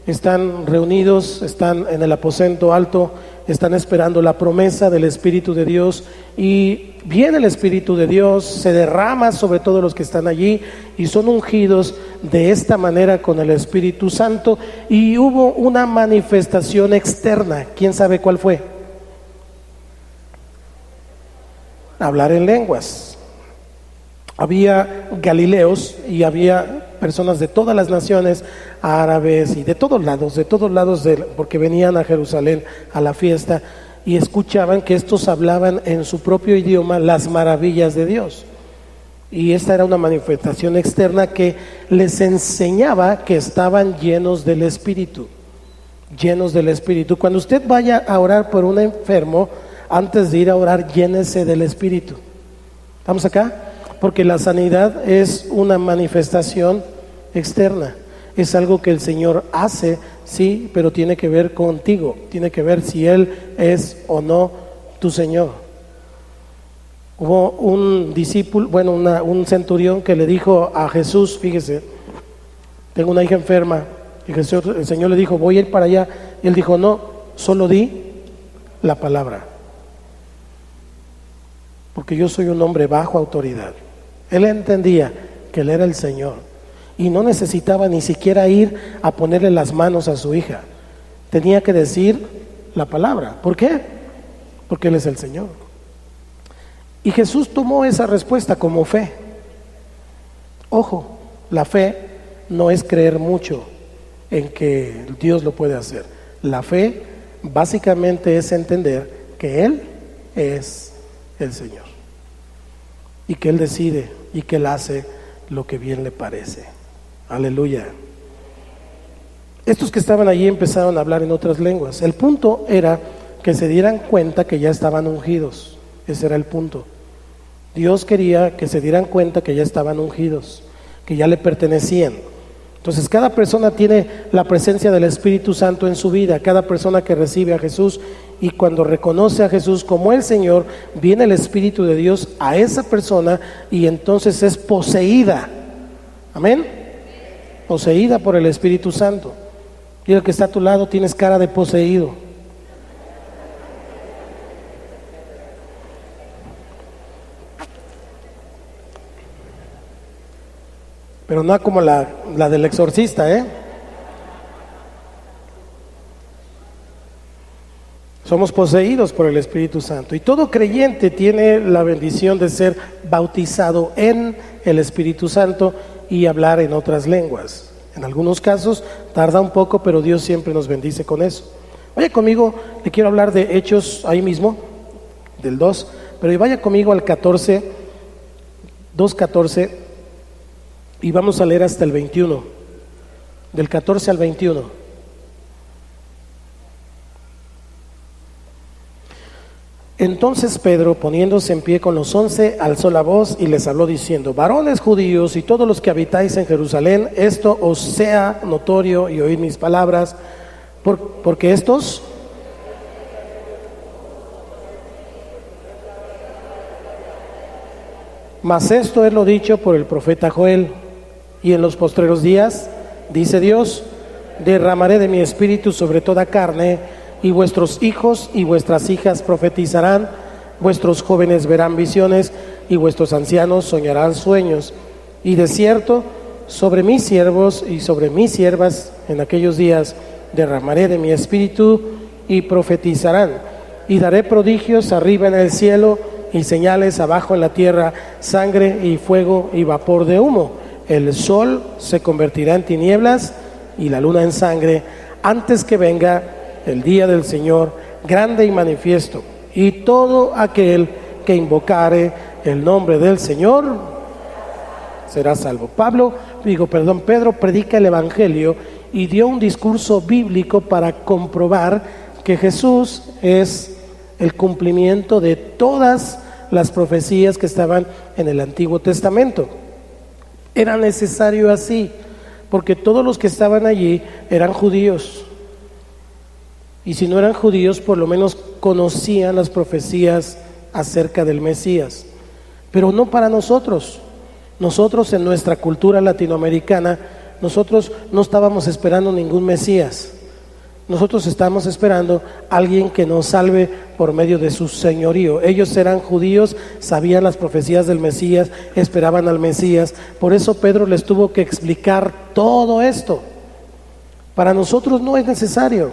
Están reunidos, están en el aposento alto, están esperando la promesa del Espíritu de Dios, y viene el Espíritu de Dios, se derrama sobre todos los que están allí y son ungidos de esta manera con el Espíritu Santo. Y hubo una manifestación externa. ¿Quién sabe cuál fue? Hablar en lenguas. Había galileos y había personas de todas las naciones, árabes y de todos lados, porque venían a Jerusalén a la fiesta, y escuchaban que estos hablaban en su propio idioma las maravillas de Dios. Y esta era una manifestación externa que les enseñaba que estaban llenos del Espíritu. Llenos del Espíritu. Cuando usted vaya a orar por un enfermo, antes de ir a orar, llénese del Espíritu. ¿Estamos acá? Porque la sanidad es una manifestación externa. Es algo que el Señor hace, sí, pero tiene que ver contigo. Tiene que ver si Él es o no tu Señor. Hubo un discípulo, un centurión que le dijo a Jesús: fíjese, tengo una hija enferma. Y el Señor le dijo: voy a ir para allá. Y él dijo: no, solo di la palabra, porque yo soy un hombre bajo autoridad. Él entendía que Él era el Señor y no necesitaba ni siquiera ir a ponerle las manos a su hija. Tenía que decir la palabra. ¿Por qué? Porque Él es el Señor. Y Jesús tomó esa respuesta como fe. Ojo, La fe no es creer mucho en que Dios lo puede hacer. La fe básicamente es entender que Él es el Señor y que Él decide y que Él hace lo que bien le parece. Aleluya. Estos que estaban allí empezaron a hablar en otras lenguas. El punto era que se dieran cuenta que ya estaban ungidos. Ese era el punto. Dios quería que se dieran cuenta que ya estaban ungidos, que ya le pertenecían. Entonces cada persona tiene la presencia del Espíritu Santo en su vida. Cada persona que recibe a Jesús, y cuando reconoce a Jesús como el Señor, viene el Espíritu de Dios a esa persona y entonces es poseída. Amén. Poseída por el Espíritu Santo. Y el que está a tu lado, tienes cara de poseído. Pero no como la del exorcista, ¿eh? Somos poseídos por el Espíritu Santo. Y todo creyente tiene la bendición de ser bautizado en el Espíritu Santo y hablar en otras lenguas. En algunos casos tarda un poco, pero Dios siempre nos bendice con eso. Vaya conmigo, le quiero hablar de Hechos ahí mismo, del 2, pero vaya conmigo al 14, 2:14, y vamos a leer hasta el 21, del 14 al 21. Entonces Pedro, poniéndose en pie con los 11, alzó la voz y les habló diciendo: varones judíos y todos los que habitáis en Jerusalén, esto os sea notorio y oíd mis palabras, porque estos mas esto es lo dicho por el profeta Joel: y en los postreros días, dice Dios, derramaré de mi espíritu sobre toda carne, y vuestros hijos y vuestras hijas profetizarán, vuestros jóvenes verán visiones, y vuestros ancianos soñarán sueños. Y de cierto, sobre mis siervos y sobre mis siervas en aquellos días derramaré de mi espíritu, y profetizarán, y daré prodigios arriba en el cielo, y señales abajo en la tierra, sangre y fuego y vapor de humo. El sol se convertirá en tinieblas y la luna en sangre, antes que venga el día del Señor grande y manifiesto, y todo aquel que invocare el nombre del Señor será salvo. Pedro predica el Evangelio y dio un discurso bíblico para comprobar que Jesús es el cumplimiento de todas las profecías que estaban en el Antiguo Testamento. Era necesario así, porque todos los que estaban allí eran judíos. Y si no eran judíos, por lo menos conocían las profecías acerca del Mesías. Pero no para nosotros. Nosotros en nuestra cultura latinoamericana, nosotros no estábamos esperando ningún Mesías. Nosotros estábamos esperando a alguien que nos salve por medio de su señorío. Ellos eran judíos, sabían las profecías del Mesías, esperaban al Mesías. Por eso Pedro les tuvo que explicar todo esto. Para nosotros no es necesario.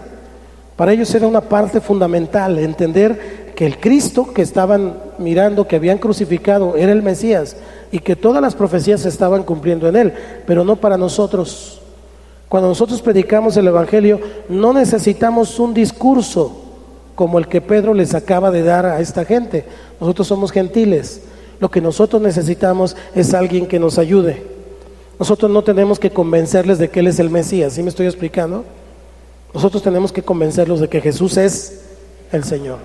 Para ellos era una parte fundamental, entender que el Cristo que estaban mirando, que habían crucificado, era el Mesías, y que todas las profecías se estaban cumpliendo en él, pero no para nosotros. Cuando nosotros predicamos el Evangelio, no necesitamos un discurso como el que Pedro les acaba de dar a esta gente. Nosotros somos gentiles. Lo que nosotros necesitamos es alguien que nos ayude. Nosotros no tenemos que convencerles de que Él es el Mesías. ¿Sí me estoy explicando? Nosotros tenemos que convencerlos de que Jesús es el Señor.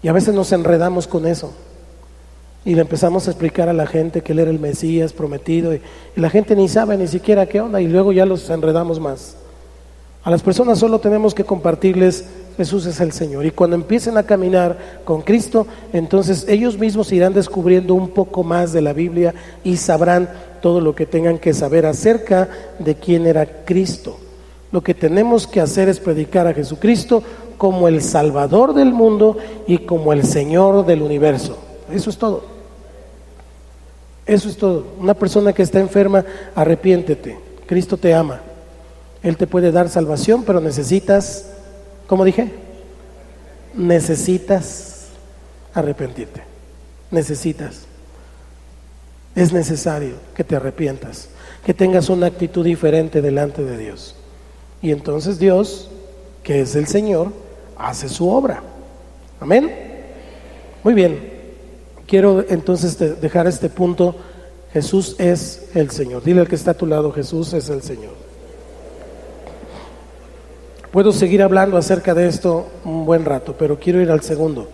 Y a veces nos enredamos con eso. Y le empezamos a explicar a la gente que Él era el Mesías prometido, y la gente ni sabe ni siquiera qué onda, y luego ya los enredamos más. A las personas solo tenemos que compartirles: Jesús es el Señor. Y cuando empiecen a caminar con Cristo, entonces ellos mismos irán descubriendo un poco más de la Biblia y sabrán todo lo que tengan que saber acerca de quién era Cristo. Lo que tenemos que hacer es predicar a Jesucristo como el Salvador del mundo y como el Señor del universo. Eso es todo. Eso es todo. Una persona que está enferma, arrepiéntete. Cristo te ama. Él te puede dar salvación, pero necesitas, ¿cómo dije? Necesitas arrepentirte. Necesitas. Es necesario que te arrepientas, que tengas una actitud diferente delante de Dios. Y entonces Dios, que es el Señor, hace su obra. Amén. Muy bien. Quiero entonces dejar este punto. Jesús es el Señor. Dile al que está a tu lado, Jesús es el Señor. Puedo seguir hablando acerca de esto un buen rato, pero quiero ir al segundo.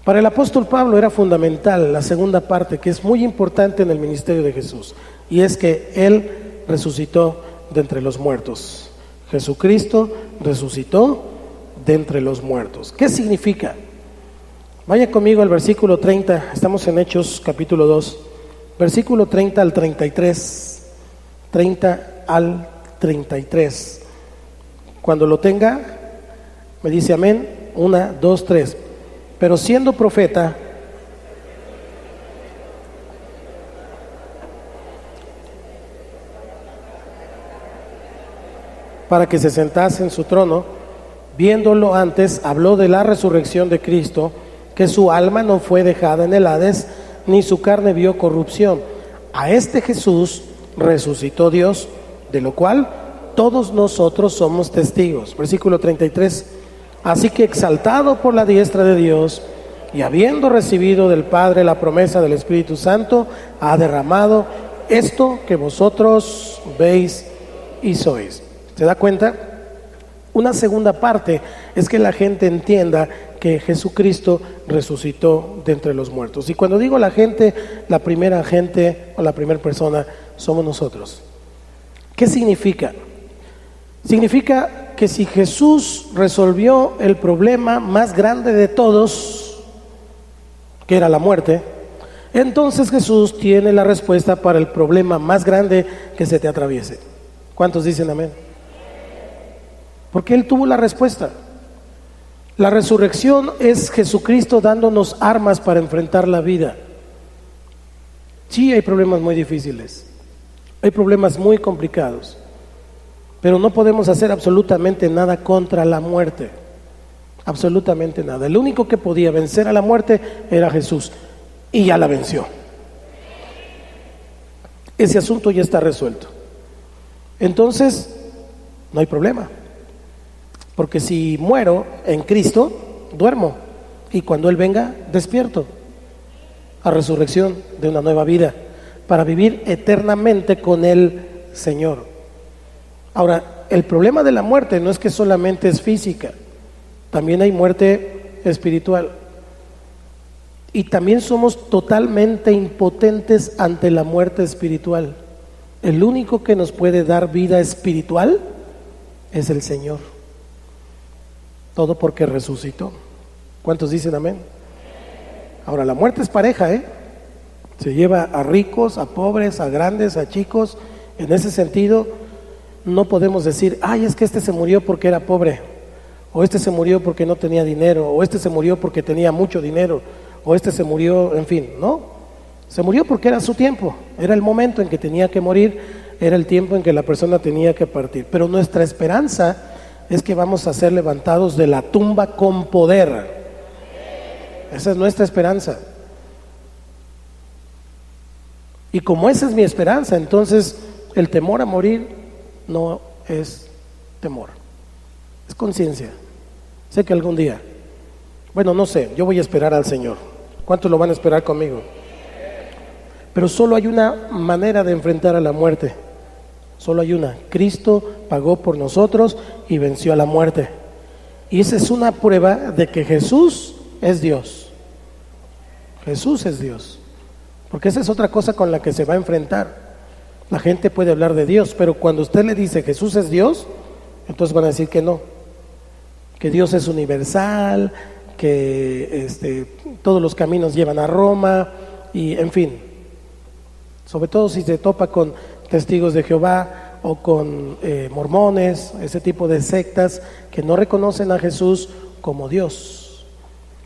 Para el apóstol Pablo era fundamental la segunda parte, que es muy importante en el ministerio de Jesús, y es que Él resucitó de entre los muertos. Jesucristo resucitó de entre los muertos. ¿Qué significa? Vaya conmigo al versículo 30, estamos en Hechos capítulo 2, versículo 30 al 33, 30 al 33. Cuando lo tenga, me dice amén. 1, 2, 3. Pero siendo profeta, para que se sentase en su trono, viéndolo antes, habló de la resurrección de Cristo, que su alma no fue dejada en el Hades, ni su carne vio corrupción. A este Jesús resucitó Dios, de lo cual todos nosotros somos testigos. Versículo 33. Así que exaltado por la diestra de Dios y habiendo recibido del Padre la promesa del Espíritu Santo, ha derramado esto que vosotros veis y sois. ¿Se da cuenta? Una segunda parte es que la gente entienda que Jesucristo resucitó de entre los muertos. Y cuando digo la gente o la primera persona somos nosotros. ¿Qué significa? Significa que si Jesús resolvió el problema más grande de todos, que era la muerte, entonces Jesús tiene la respuesta para el problema más grande que se te atraviese. ¿Cuántos dicen amén? Porque Él tuvo la respuesta. La resurrección es Jesucristo dándonos armas para enfrentar la vida. Sí, hay problemas muy difíciles, hay problemas muy complicados, pero no podemos hacer absolutamente nada contra la muerte, absolutamente nada. El único que podía vencer a la muerte era Jesús, y ya la venció. Ese asunto ya está resuelto. Entonces, no hay problema, porque si muero en Cristo, duermo, y cuando Él venga, despierto a resurrección de una nueva vida, para vivir eternamente con el Señor. Ahora, el problema de la muerte no es que solamente es física, también hay muerte espiritual. Y también somos totalmente impotentes ante la muerte espiritual. El único que nos puede dar vida espiritual es el Señor. Todo porque resucitó. ¿Cuántos dicen amén? Ahora, la muerte es pareja, ¿eh? Se lleva a ricos, a pobres, a grandes, a chicos. En ese sentido, no podemos decir, ay, es que este se murió porque era pobre, o este se murió porque no tenía dinero, o este se murió porque tenía mucho dinero, o este se murió, en fin, no. Se murió porque era su tiempo, era el momento en que tenía que morir, era el tiempo en que la persona tenía que partir. Pero nuestra esperanza es que vamos a ser levantados de la tumba con poder. Esa es nuestra esperanza. Y como esa es mi esperanza, entonces el temor a morir no es temor, es conciencia. Sé que algún día, bueno, no sé, yo voy a esperar al Señor. ¿Cuántos lo van a esperar conmigo? Pero solo hay una manera de enfrentar a la muerte. Solo hay una. Cristo pagó por nosotros y venció a la muerte. Y esa es una prueba de que Jesús es Dios. Jesús es Dios. Porque esa es otra cosa con la que se va a enfrentar. La gente puede hablar de Dios, pero cuando usted le dice Jesús es Dios, entonces van a decir que no. Que Dios es universal, que todos los caminos llevan a Roma, y en fin. Sobre todo si se topa con testigos de Jehová o con mormones, ese tipo de sectas que no reconocen a Jesús como Dios.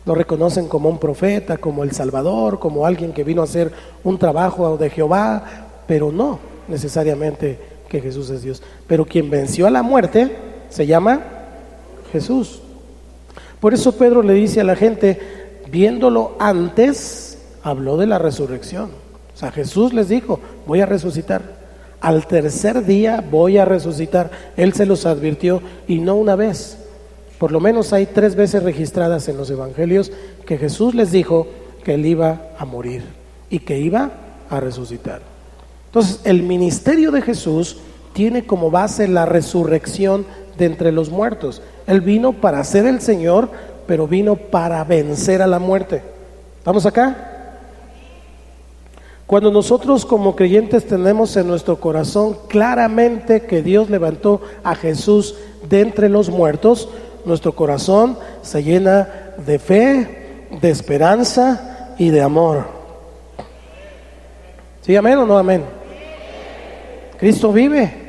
Lo reconocen como un profeta, como el Salvador, como alguien que vino a hacer un trabajo de Jehová, pero no necesariamente que Jesús es Dios. Pero quien venció a la muerte se llama Jesús. Por eso Pedro le dice a la gente, viéndolo antes, habló de la resurrección. O sea, Jesús les dijo, voy a resucitar. Al tercer día voy a resucitar. Él se los advirtió, y no una vez. Por lo menos hay 3 veces registradas en los evangelios que Jesús les dijo que Él iba a morir y que iba a resucitar. Entonces, el ministerio de Jesús tiene como base la resurrección de entre los muertos. Él vino para ser el Señor, pero vino para vencer a la muerte. ¿Estamos acá? Cuando nosotros como creyentes tenemos en nuestro corazón claramente que Dios levantó a Jesús de entre los muertos, nuestro corazón se llena de fe, de esperanza y de amor. ¿Sí, amén o no amén? Cristo vive.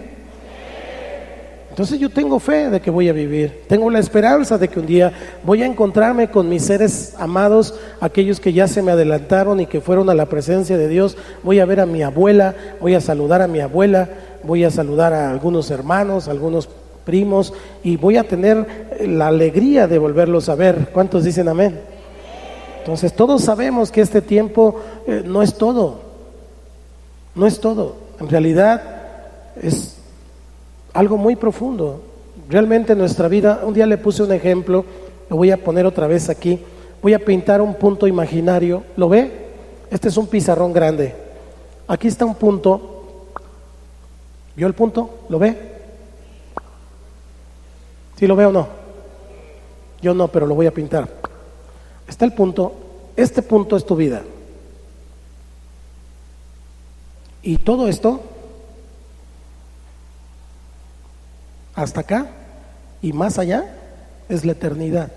Entonces yo tengo fe de que voy a vivir, tengo la esperanza de que un día voy a encontrarme con mis seres amados, aquellos que ya se me adelantaron y que fueron a la presencia de Dios. Voy a ver a mi abuela, voy a saludar a mi abuela, voy a saludar a algunos hermanos, a algunos primos, y voy a tener la alegría de volverlos a ver. ¿Cuántos dicen amén? Entonces todos sabemos que este tiempo no es todo, no es todo, en realidad es algo muy profundo. Realmente nuestra vida, un día le puse un ejemplo, lo voy a poner otra vez aquí, voy a pintar un punto imaginario. ¿Lo ve? Este es un pizarrón grande. Aquí está un punto. ¿Vio el punto? ¿Lo ve? ¿Sí lo ve o no? Yo no, pero lo voy a pintar. Está el punto. Este punto es tu vida. Y todo esto hasta acá y más allá es la eternidad.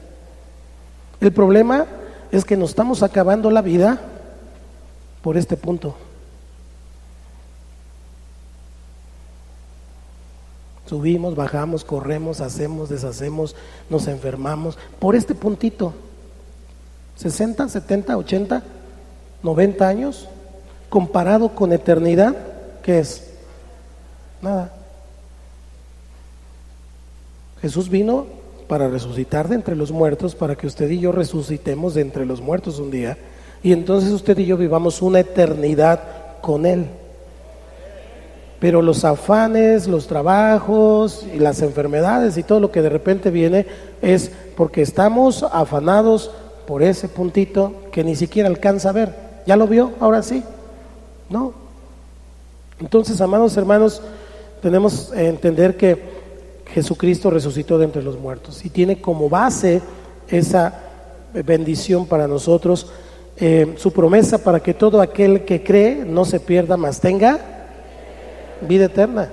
El problema es que nos estamos acabando la vida por este punto. Subimos, bajamos, corremos, hacemos, deshacemos, nos enfermamos por este puntito. 60, 70, 80, 90 años comparado con eternidad, ¿qué es? Nada. Jesús vino para resucitar de entre los muertos, para que usted y yo resucitemos de entre los muertos un día, y entonces usted y yo vivamos una eternidad con Él. Pero los afanes, los trabajos y las enfermedades y todo lo que de repente viene es porque estamos afanados por ese puntito que ni siquiera alcanza a ver. ¿Ya lo vio? Ahora sí. ¿No? Entonces, amados hermanos, tenemos que entender que Jesucristo resucitó de entre los muertos y tiene como base esa bendición para nosotros, su promesa para que todo aquel que cree no se pierda, mas tenga vida eterna.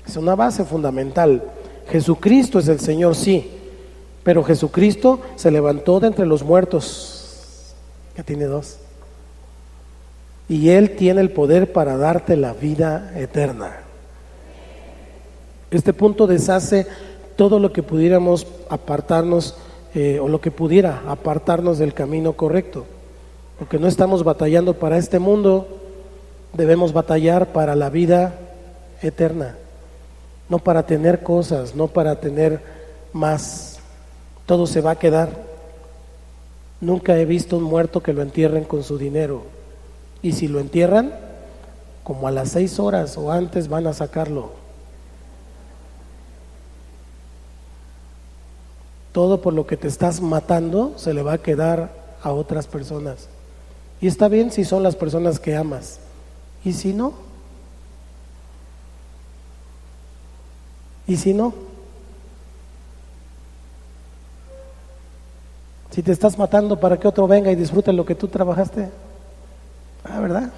Es una base fundamental. Jesucristo es el Señor, sí, pero Jesucristo se levantó de entre los muertos. Ya tiene 2. Y Él tiene el poder para darte la vida eterna. Este punto deshace todo lo que pudiéramos apartarnos o lo que pudiera apartarnos del camino correcto, porque no estamos batallando para este mundo, debemos batallar para la vida eterna, no para tener cosas, no para tener más. Todo se va a quedar. Nunca he visto un muerto que lo entierren con su dinero, y si lo entierran, como a las 6 horas o antes van a sacarlo. Todo por lo que te estás matando se le va a quedar a otras personas. Y está bien si son las personas que amas. ¿Y si no? ¿Y si no? Si te estás matando para que otro venga y disfrute lo que tú trabajaste. Ah, ¿verdad?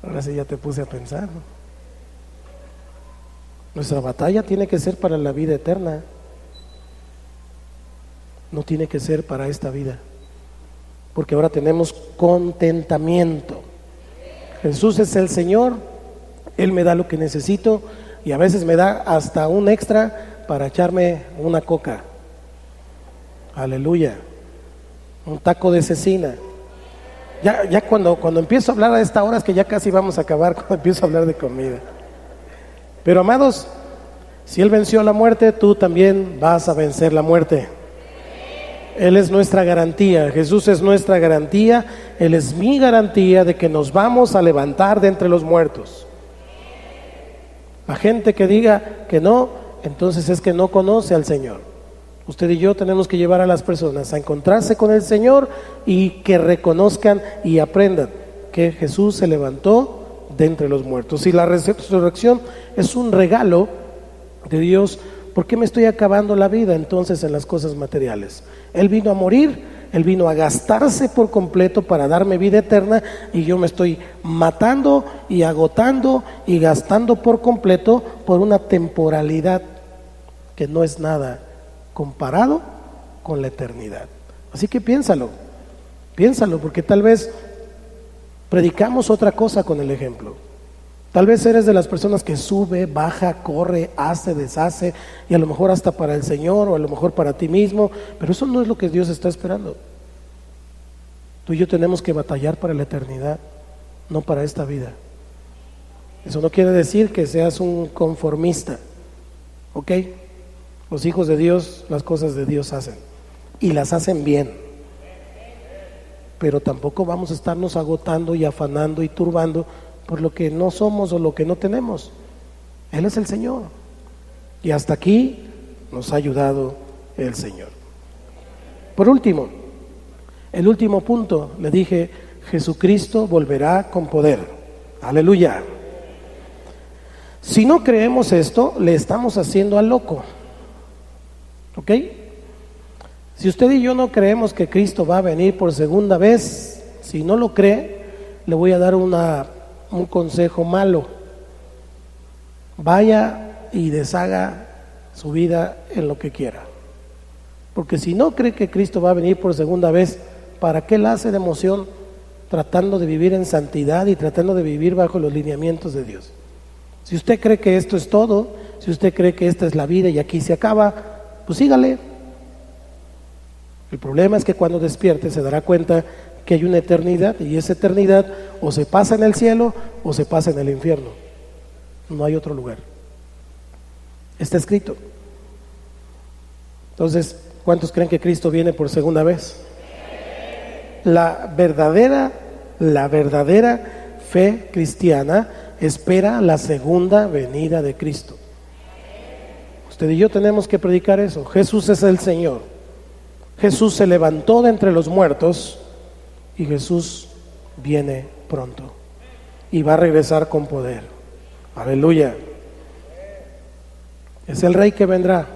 Ahora sí ya te puse a pensar, ¿no? Nuestra batalla tiene que ser para la vida eterna. No tiene que ser para esta vida, porque ahora tenemos contentamiento. Jesús es el Señor, Él me da lo que necesito y a veces me da hasta un extra para echarme una coca. Aleluya. Un taco de cecina. Ya cuando empiezo a hablar a esta hora es que ya casi vamos a acabar cuando empiezo a hablar de comida. Pero amados, si Él venció la muerte, tú también vas a vencer la muerte. Él es nuestra garantía, Jesús es nuestra garantía, Él es mi garantía de que nos vamos a levantar de entre los muertos. La gente que diga que no, entonces es que no conoce al Señor. Usted y yo tenemos que llevar a las personas a encontrarse con el Señor y que reconozcan y aprendan que Jesús se levantó de entre los muertos. Y la resurrección es un regalo de Dios. ¿Por qué me estoy acabando la vida entonces en las cosas materiales? Él vino a morir, Él vino a gastarse por completo para darme vida eterna, y yo me estoy matando y agotando y gastando por completo por una temporalidad que no es nada comparado con la eternidad. Así que piénsalo, porque tal vez predicamos otra cosa con el ejemplo. Tal vez eres de las personas que sube, baja, corre, hace, deshace, y a lo mejor hasta para el Señor o a lo mejor para ti mismo, pero eso no es lo que Dios está esperando. Tú y yo tenemos que batallar para la eternidad, no para esta vida. Eso no quiere decir que seas un conformista, ¿ok? Los hijos de Dios, las cosas de Dios hacen, y las hacen bien. Pero tampoco vamos a estarnos agotando y afanando y turbando por lo que no somos o lo que no tenemos. Él es el Señor, y hasta aquí nos ha ayudado el Señor. Por último, el último punto, le dije, Jesucristo volverá con poder. Aleluya. Si no creemos esto, le estamos haciendo al loco, ¿ok? Si usted y yo no creemos que Cristo va a venir por segunda vez, si no lo cree, le voy a dar un consejo malo. Vaya y deshaga su vida en lo que quiera, porque si no cree que Cristo va a venir por segunda vez, ¿para qué la hace de emoción tratando de vivir en santidad y tratando de vivir bajo los lineamientos de Dios? Si usted cree que esto es todo, si usted cree que esta es la vida y aquí se acaba, pues sígale. El problema es que cuando despierte se dará cuenta que hay una eternidad, y esa eternidad o se pasa en el cielo o se pasa en el infierno. No hay otro lugar. Está escrito. Entonces, ¿cuántos creen que Cristo viene por segunda vez? La verdadera fe cristiana espera la segunda venida de Cristo. Usted y yo tenemos que predicar eso. Jesús es el Señor. Jesús se levantó de entre los muertos, y Jesús viene pronto y va a regresar con poder. Aleluya. Es el Rey que vendrá,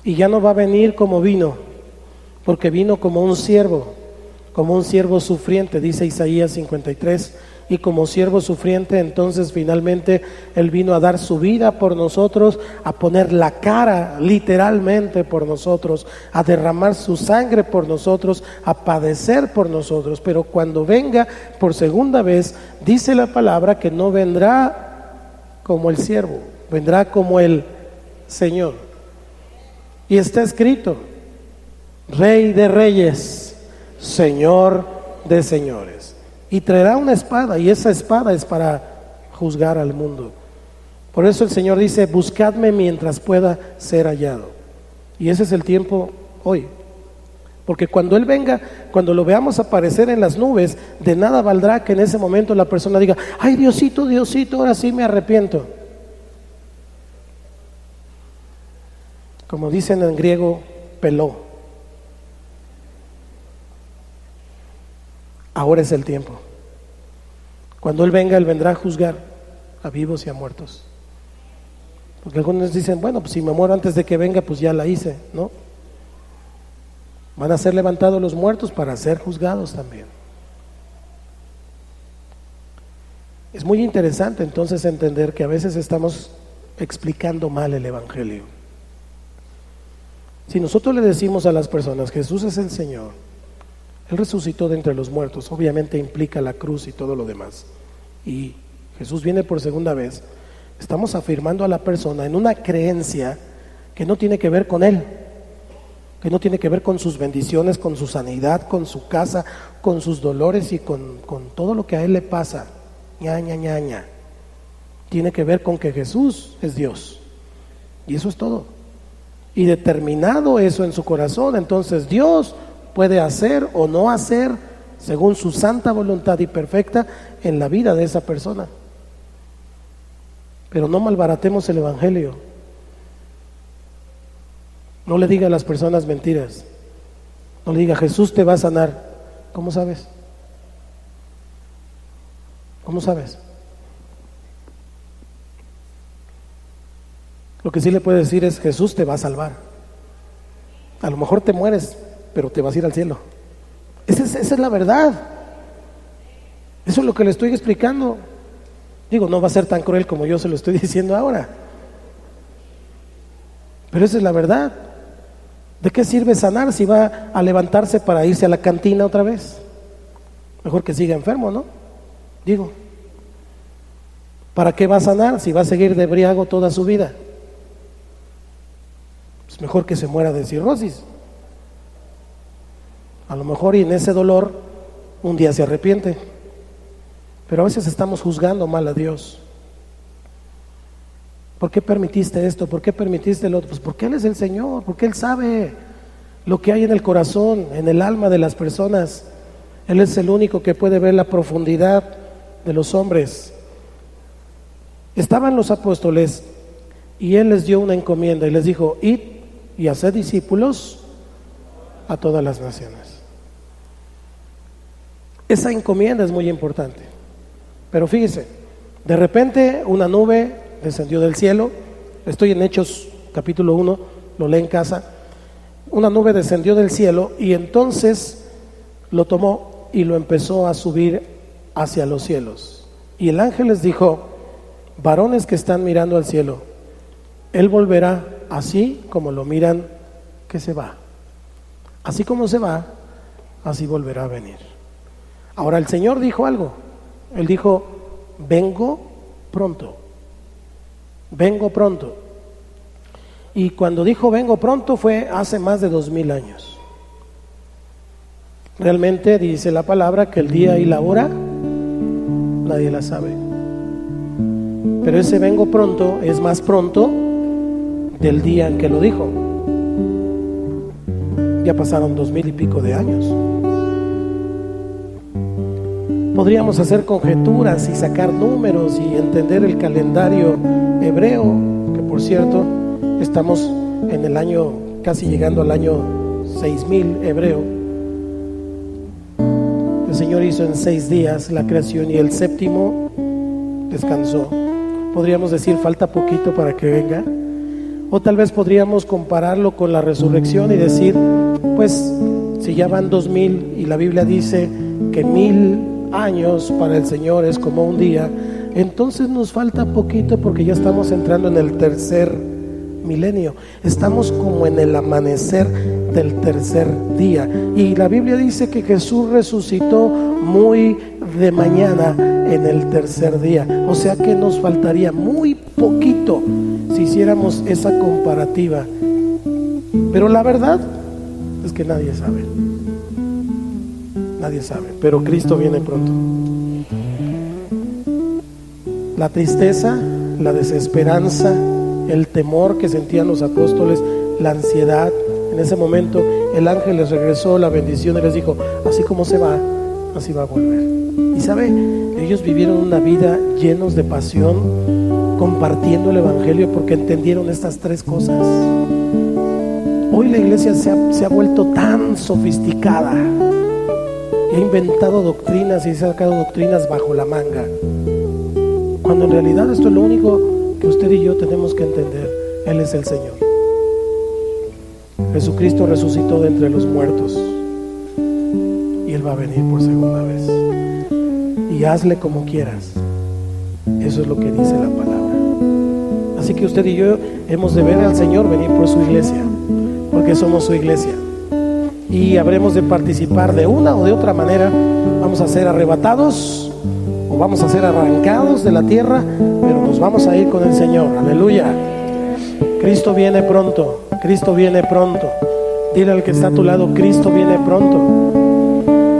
y ya no va a venir como vino, porque vino como un siervo sufriente, dice Isaías 53, y como siervo sufriente, entonces finalmente Él vino a dar su vida por nosotros, a poner la cara literalmente por nosotros, a derramar su sangre por nosotros, a padecer por nosotros. Pero cuando venga por segunda vez, dice la palabra que no vendrá como el siervo, vendrá como el Señor. Y está escrito: Rey de reyes, Señor de señores. Y traerá una espada, y esa espada es para juzgar al mundo. Por eso el Señor dice: buscadme mientras pueda ser hallado. Y ese es el tiempo hoy. Porque cuando Él venga, cuando lo veamos aparecer en las nubes, de nada valdrá que en ese momento la persona diga: ay, Diosito, Diosito, ahora sí me arrepiento. Como dicen en griego, peló. Ahora es el tiempo. Cuando Él venga, Él vendrá a juzgar a vivos y a muertos. Porque algunos dicen: bueno, pues si me muero antes de que venga, pues ya la hice. No, van a ser levantados los muertos para ser juzgados también. Es muy interesante entonces entender que a veces estamos explicando mal el Evangelio. Si nosotros le decimos a las personas: Jesús es el Señor, Él resucitó de entre los muertos, obviamente implica la cruz y todo lo demás, y Jesús viene por segunda vez, estamos afirmando a la persona en una creencia que no tiene que ver con Él, que no tiene que ver con sus bendiciones, con su sanidad, con su casa, con sus dolores y con todo lo que a Él le pasa. Tiene que ver con que Jesús es Dios, y eso es todo. y determinado eso en su corazón, entonces Dios puede hacer o no hacer según su santa voluntad y perfecta en la vida de esa persona. Pero no malbaratemos el evangelio. No le diga a las personas mentiras. No le diga, Jesús te va a sanar. ¿Cómo sabes? ¿Cómo sabes? Lo que sí le puede decir es, Jesús te va a salvar. A lo mejor te mueres, pero te vas a ir al cielo. Esa es la verdad. Eso es lo que le estoy explicando. Digo, no va a ser tan cruel como yo se lo estoy diciendo ahora, pero esa es la verdad. ¿De qué sirve sanar si va a levantarse para irse a la cantina otra vez? Mejor que siga enfermo, ¿no? Digo, ¿para qué va a sanar si va a seguir de embriago toda su vida? Pues mejor que se muera de cirrosis. A lo mejor y en ese dolor un día se arrepiente. Pero a veces estamos juzgando mal a Dios. ¿Por qué permitiste esto? ¿Por qué permitiste lo otro? Pues porque Él es el Señor, porque Él sabe lo que hay en el corazón, en el alma de las personas. Él es el único que puede ver la profundidad de los hombres. Estaban los apóstoles y Él les dio una encomienda y les dijo, id y haced discípulos a todas las naciones. Esa encomienda es muy importante. Pero fíjese, de repente una nube descendió del cielo. Estoy en Hechos capítulo 1, lo lee en casa. Una nube descendió del cielo y entonces lo tomó y lo empezó a subir hacia los cielos. Y el ángel les dijo, varones que están mirando al cielo, Él volverá así como lo miran que se va. Así como se va, así volverá a venir. Ahora el Señor dijo algo. Él dijo, vengo pronto. Vengo pronto. Y cuando dijo vengo pronto fue hace más de 2000 años. Realmente dice la palabra que el día y la hora nadie la sabe. Pero ese vengo pronto es más pronto del día en que lo dijo. Ya pasaron 2000 y pico de años. Podríamos hacer conjeturas y sacar números y entender el calendario hebreo, que por cierto estamos en el año, casi llegando al año 6000 hebreo. El Señor hizo en 6 días la creación y el séptimo descansó. Podríamos decir falta poquito para que venga, o tal vez podríamos compararlo con la resurrección y decir, pues si ya van 2000 y la Biblia dice que 1000 años para el Señor es como un día, entonces nos falta poquito porque ya estamos entrando en el tercer milenio. Estamos como en el amanecer del tercer día. Y la Biblia dice que Jesús resucitó muy de mañana en el tercer día. O sea que nos faltaría muy poquito si hiciéramos esa comparativa. Pero la verdad es que nadie sabe. Nadie sabe, pero Cristo viene pronto. La tristeza, la desesperanza, el temor que sentían los apóstoles, la ansiedad, en ese momento el ángel les regresó la bendición y les dijo, así como se va, así va a volver. Y sabe, ellos vivieron una vida llenos de pasión, compartiendo el evangelio porque entendieron estas 3 cosas. Hoy la iglesia se ha vuelto tan sofisticada, ha inventado doctrinas y se ha sacado doctrinas bajo la manga, cuando en realidad esto es lo único que usted y yo tenemos que entender. Él es el Señor. Jesucristo resucitó de entre los muertos y Él va a venir por segunda vez. Y hazle como quieras. Eso es lo que dice la palabra. Así que usted y yo hemos de ver al Señor venir por su iglesia, porque somos su iglesia. Y habremos de participar de una o de otra manera. Vamos a ser arrebatados o vamos a ser arrancados de la tierra, pero nos vamos a ir con el Señor. Aleluya. Cristo viene pronto. Cristo viene pronto. Dile al que está a tu lado, Cristo viene pronto.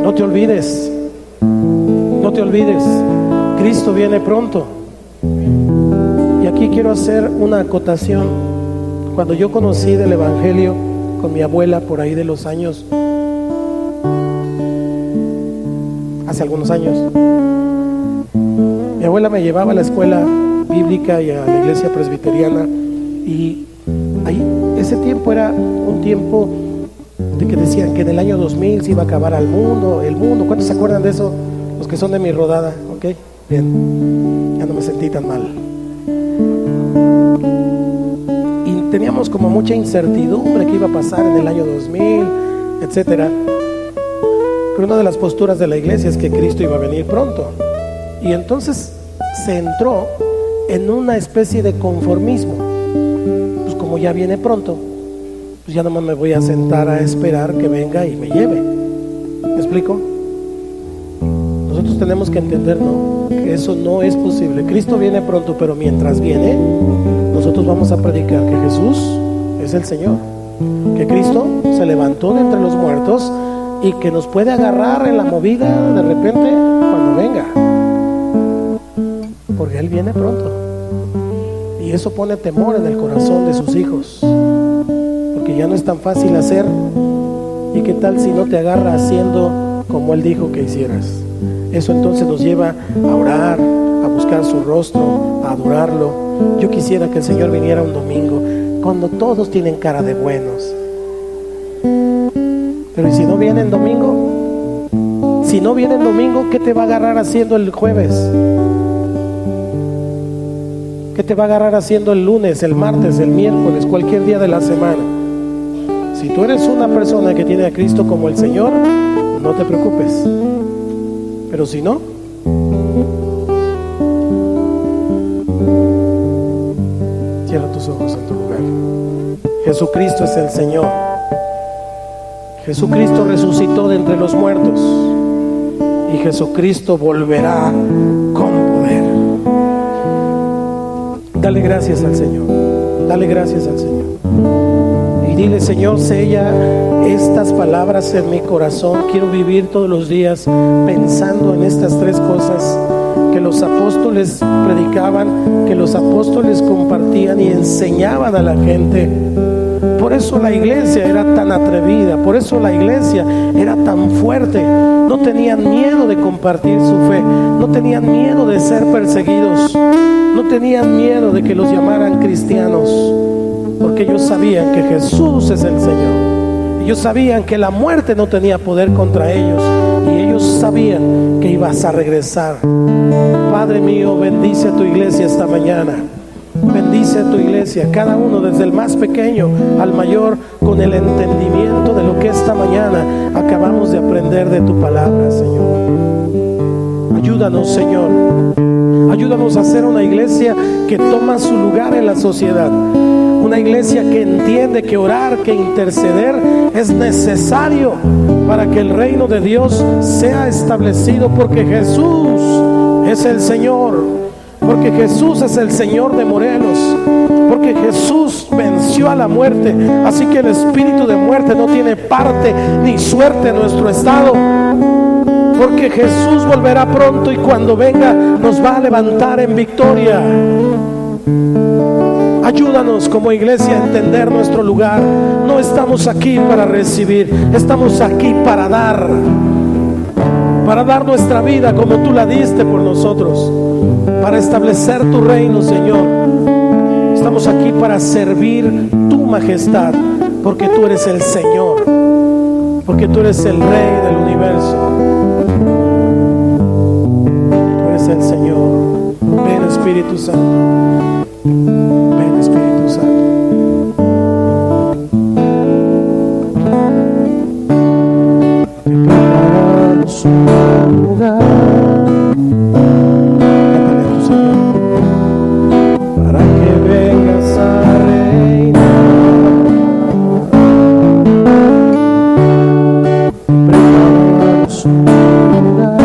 No te olvides. No te olvides. Cristo viene pronto. Y aquí quiero hacer una acotación. Cuando yo conocí del Evangelio con mi abuela por ahí de los años, hace algunos años, mi abuela me llevaba a la escuela bíblica y a la iglesia presbiteriana, y ahí ese tiempo era un tiempo de que decían que en el año 2000 se iba a acabar el mundo. ¿Cuántos se acuerdan de eso? Los que son de mi rodada, ¿ok? Bien, ya no me sentí tan mal. Y teníamos como mucha incertidumbre que iba a pasar en el año 2000, etcétera. Pero una de las posturas de la iglesia es que Cristo iba a venir pronto. Y entonces se entró en una especie de conformismo. Pues como ya viene pronto, pues ya nomás me voy a sentar a esperar que venga y me lleve. ¿Me explico? Nosotros tenemos que entender, ¿no?, que eso no es posible. Cristo viene pronto, pero mientras viene, nosotros vamos a predicar que Jesús es el Señor, que Cristo se levantó de entre los muertos y que nos puede agarrar en la movida de repente cuando venga, porque Él viene pronto. Y eso pone temor en el corazón de sus hijos, porque ya no es tan fácil hacer. ¿Y qué tal si no te agarra haciendo como Él dijo que hicieras? Eso entonces nos lleva a orar, a buscar su rostro, a adorarlo. Yo quisiera que el Señor viniera un domingo cuando todos tienen cara de buenos. Pero ¿y si no viene el domingo? Si no viene el domingo, ¿qué te va a agarrar haciendo el jueves? ¿Qué te va a agarrar haciendo el lunes, el martes, el miércoles, cualquier día de la semana? Si tú eres una persona que tiene a Cristo como el Señor, no te preocupes. Pero si no, cierra tus ojos en tu lugar. Jesucristo es el Señor. Jesucristo resucitó de entre los muertos y Jesucristo volverá con poder. Dale gracias al Señor. Dale gracias al Señor. Y dile: Señor, sella estas palabras en mi corazón. Quiero vivir todos los días pensando en estas tres cosas que los apóstoles predicaban, que los apóstoles compartían y enseñaban a la gente. Por eso la iglesia era tan atrevida, por eso la iglesia era tan fuerte. No tenían miedo de compartir su fe, no tenían miedo de ser perseguidos, no tenían miedo de que los llamaran cristianos, porque ellos sabían que Jesús es el Señor. Ellos sabían que la muerte no tenía poder contra ellos, y ellos sabían que ibas a regresar. Padre mío, bendice a tu iglesia esta mañana. Bendice a tu iglesia, cada uno, desde el más pequeño al mayor, con el entendimiento de lo que esta mañana acabamos de aprender de tu palabra, Señor. Ayúdanos, Señor. Ayúdanos a ser una iglesia que toma su lugar en la sociedad. Una iglesia que entiende que orar, que interceder es necesario para que el reino de Dios sea establecido, porque Jesús es el Señor. Porque Jesús es el Señor de Morelos, porque Jesús venció a la muerte. Así que el espíritu de muerte no tiene parte ni suerte en nuestro estado, porque Jesús volverá pronto, y cuando venga nos va a levantar en victoria. Ayúdanos como iglesia a entender nuestro lugar. No estamos aquí para recibir, estamos aquí para dar nuestra vida como tú la diste por nosotros, para establecer tu reino, Señor. Estamos aquí para servir tu majestad, porque tú eres el Señor, porque tú eres el Rey del universo. Tú eres el Señor. Ven, Espíritu Santo. Ven, Espíritu Santo. Preparamos un lugar para que vengas a reinar. Preparamos un lugar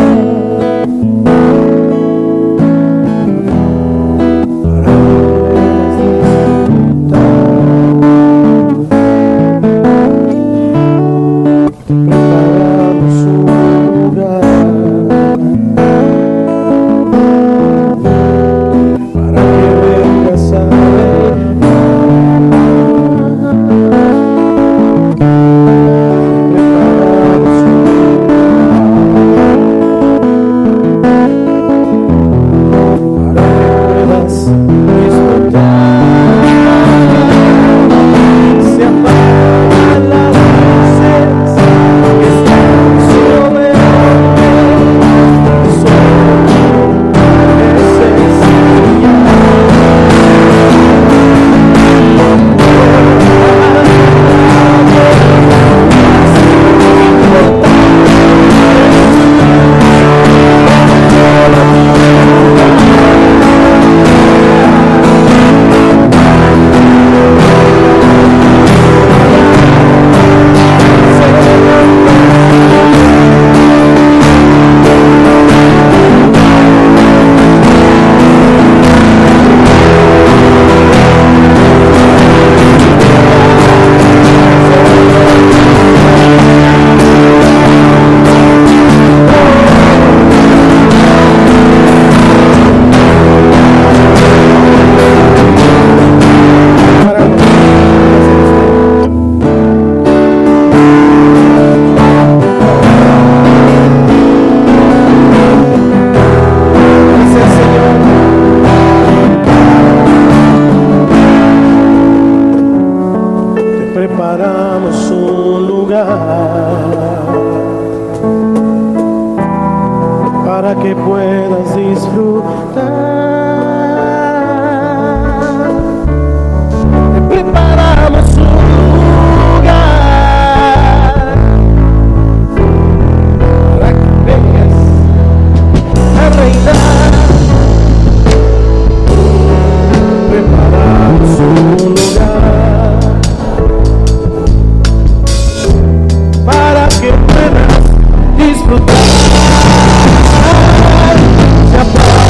para que puedas disfrutar. Te preparamos un lugar para que vengas a reinar. Preparamos un lugar para que puedas disfrutar. Se apaga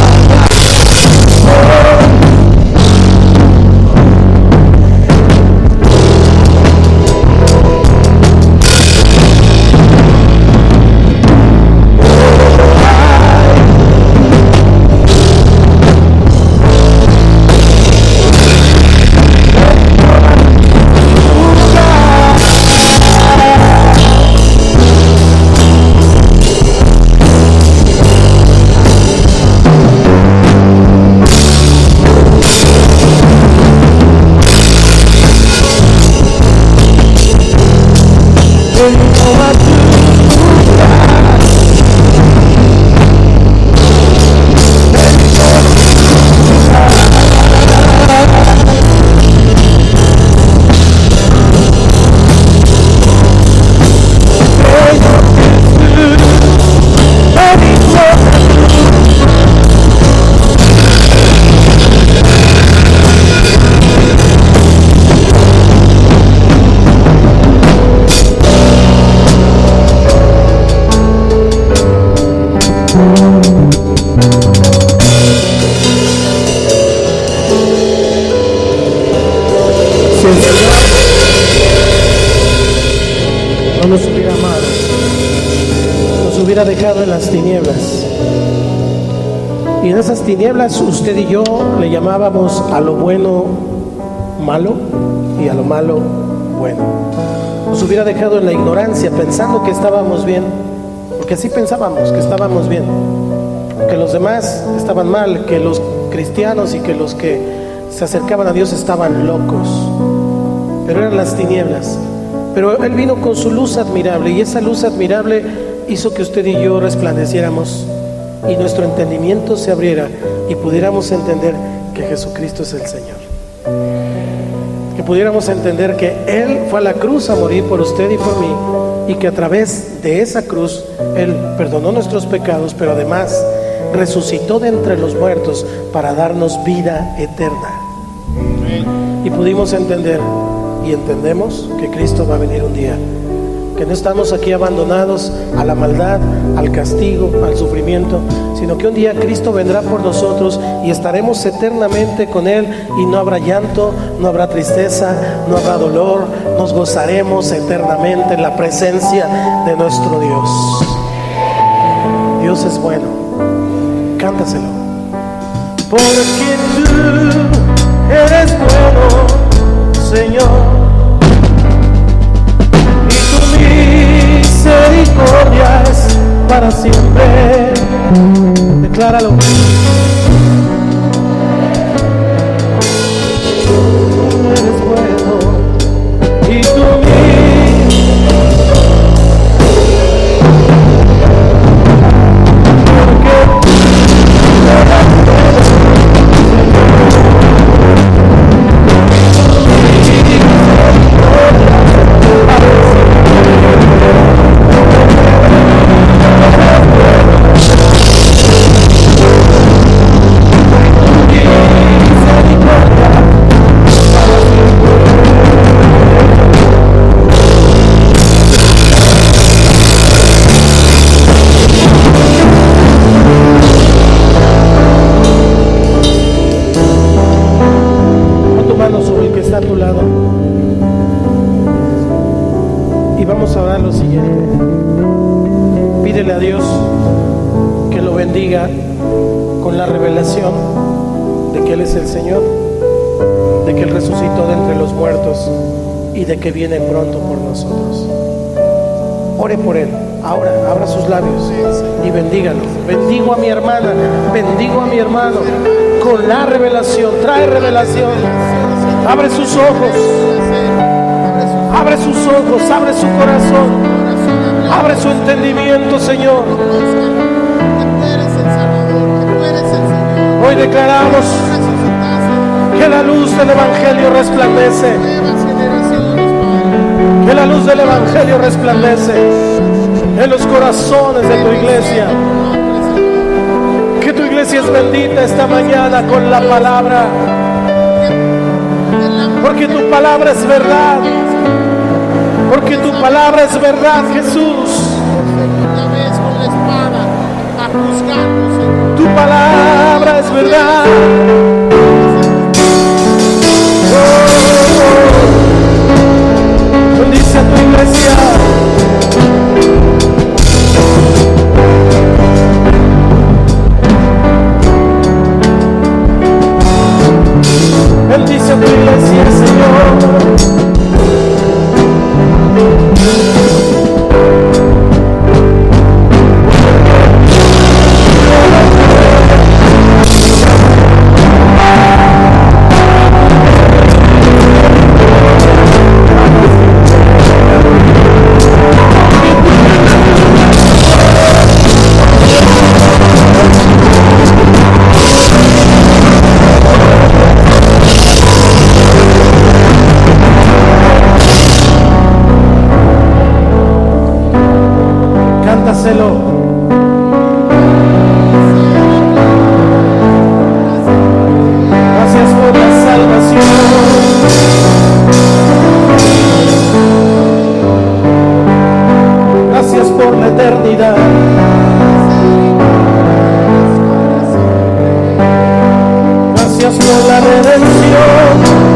nos hubiera amado, nos hubiera dejado en las tinieblas, y en esas tinieblas usted y yo le llamábamos a lo bueno malo y a lo malo bueno. Nos hubiera dejado en la ignorancia pensando que estábamos bien, porque así pensábamos que estábamos bien, que los demás estaban mal, que los cristianos y que los que se acercaban a Dios estaban locos, pero eran las tinieblas. Pero Él vino con su luz admirable, y esa luz admirable hizo que usted y yo resplandeciéramos y nuestro entendimiento se abriera y pudiéramos entender que Jesucristo es el Señor, que pudiéramos entender que Él fue a la cruz a morir por usted y por mí, y que a través de esa cruz Él perdonó nuestros pecados, pero además resucitó de entre los muertos para darnos vida eterna. Y pudimos entender y entendemos que Cristo va a venir un día, que no estamos aquí abandonados a la maldad, al castigo, al sufrimiento, sino que un día Cristo vendrá por nosotros y estaremos eternamente con Él, y no habrá llanto, no habrá tristeza, no habrá dolor, nos gozaremos eternamente en la presencia de nuestro Dios. Dios es bueno, cántaselo. Porque tú eres bueno, Señor, y tu misericordia es para siempre. Decláralo. Tú eres bueno, y tu a tu lado y vamos a orar lo siguiente. Pídele a Dios que lo bendiga con la revelación de que Él es el Señor, de que Él resucitó de entre los muertos y de que viene pronto por nosotros. Ore por Él ahora, abra sus labios y bendígalo. Bendigo a mi hermana, bendigo a mi hermano con la revelación. Trae revelación. Abre sus ojos, abre sus ojos, abre su corazón, abre su entendimiento, Señor. declaramos que la luz del Evangelio resplandece, que la luz del Evangelio resplandece en los corazones de tu iglesia. Que tu iglesia es bendita esta mañana con la palabra, porque tu palabra es verdad, porque tu palabra es verdad, Jesús. Tu palabra es verdad. Bendice a tu iglesia. Bendice a tu iglesia, Señor. Cántaselo. Gracias por la salvación. Gracias por la eternidad. Gracias por la redención.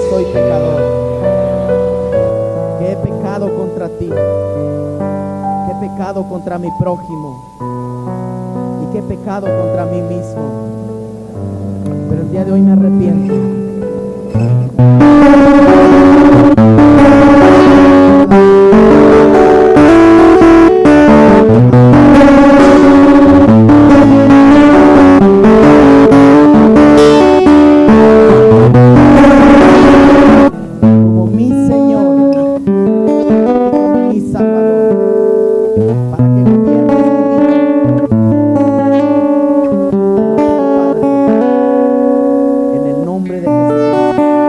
soy pecador, que he pecado contra ti, que he pecado contra mi prójimo y que he pecado contra mí mismo. Pero el día de hoy me arrepiento. Como mi Señor, como mi Salvador, para que gobiernes mi vida. Padre, en el nombre de Jesús.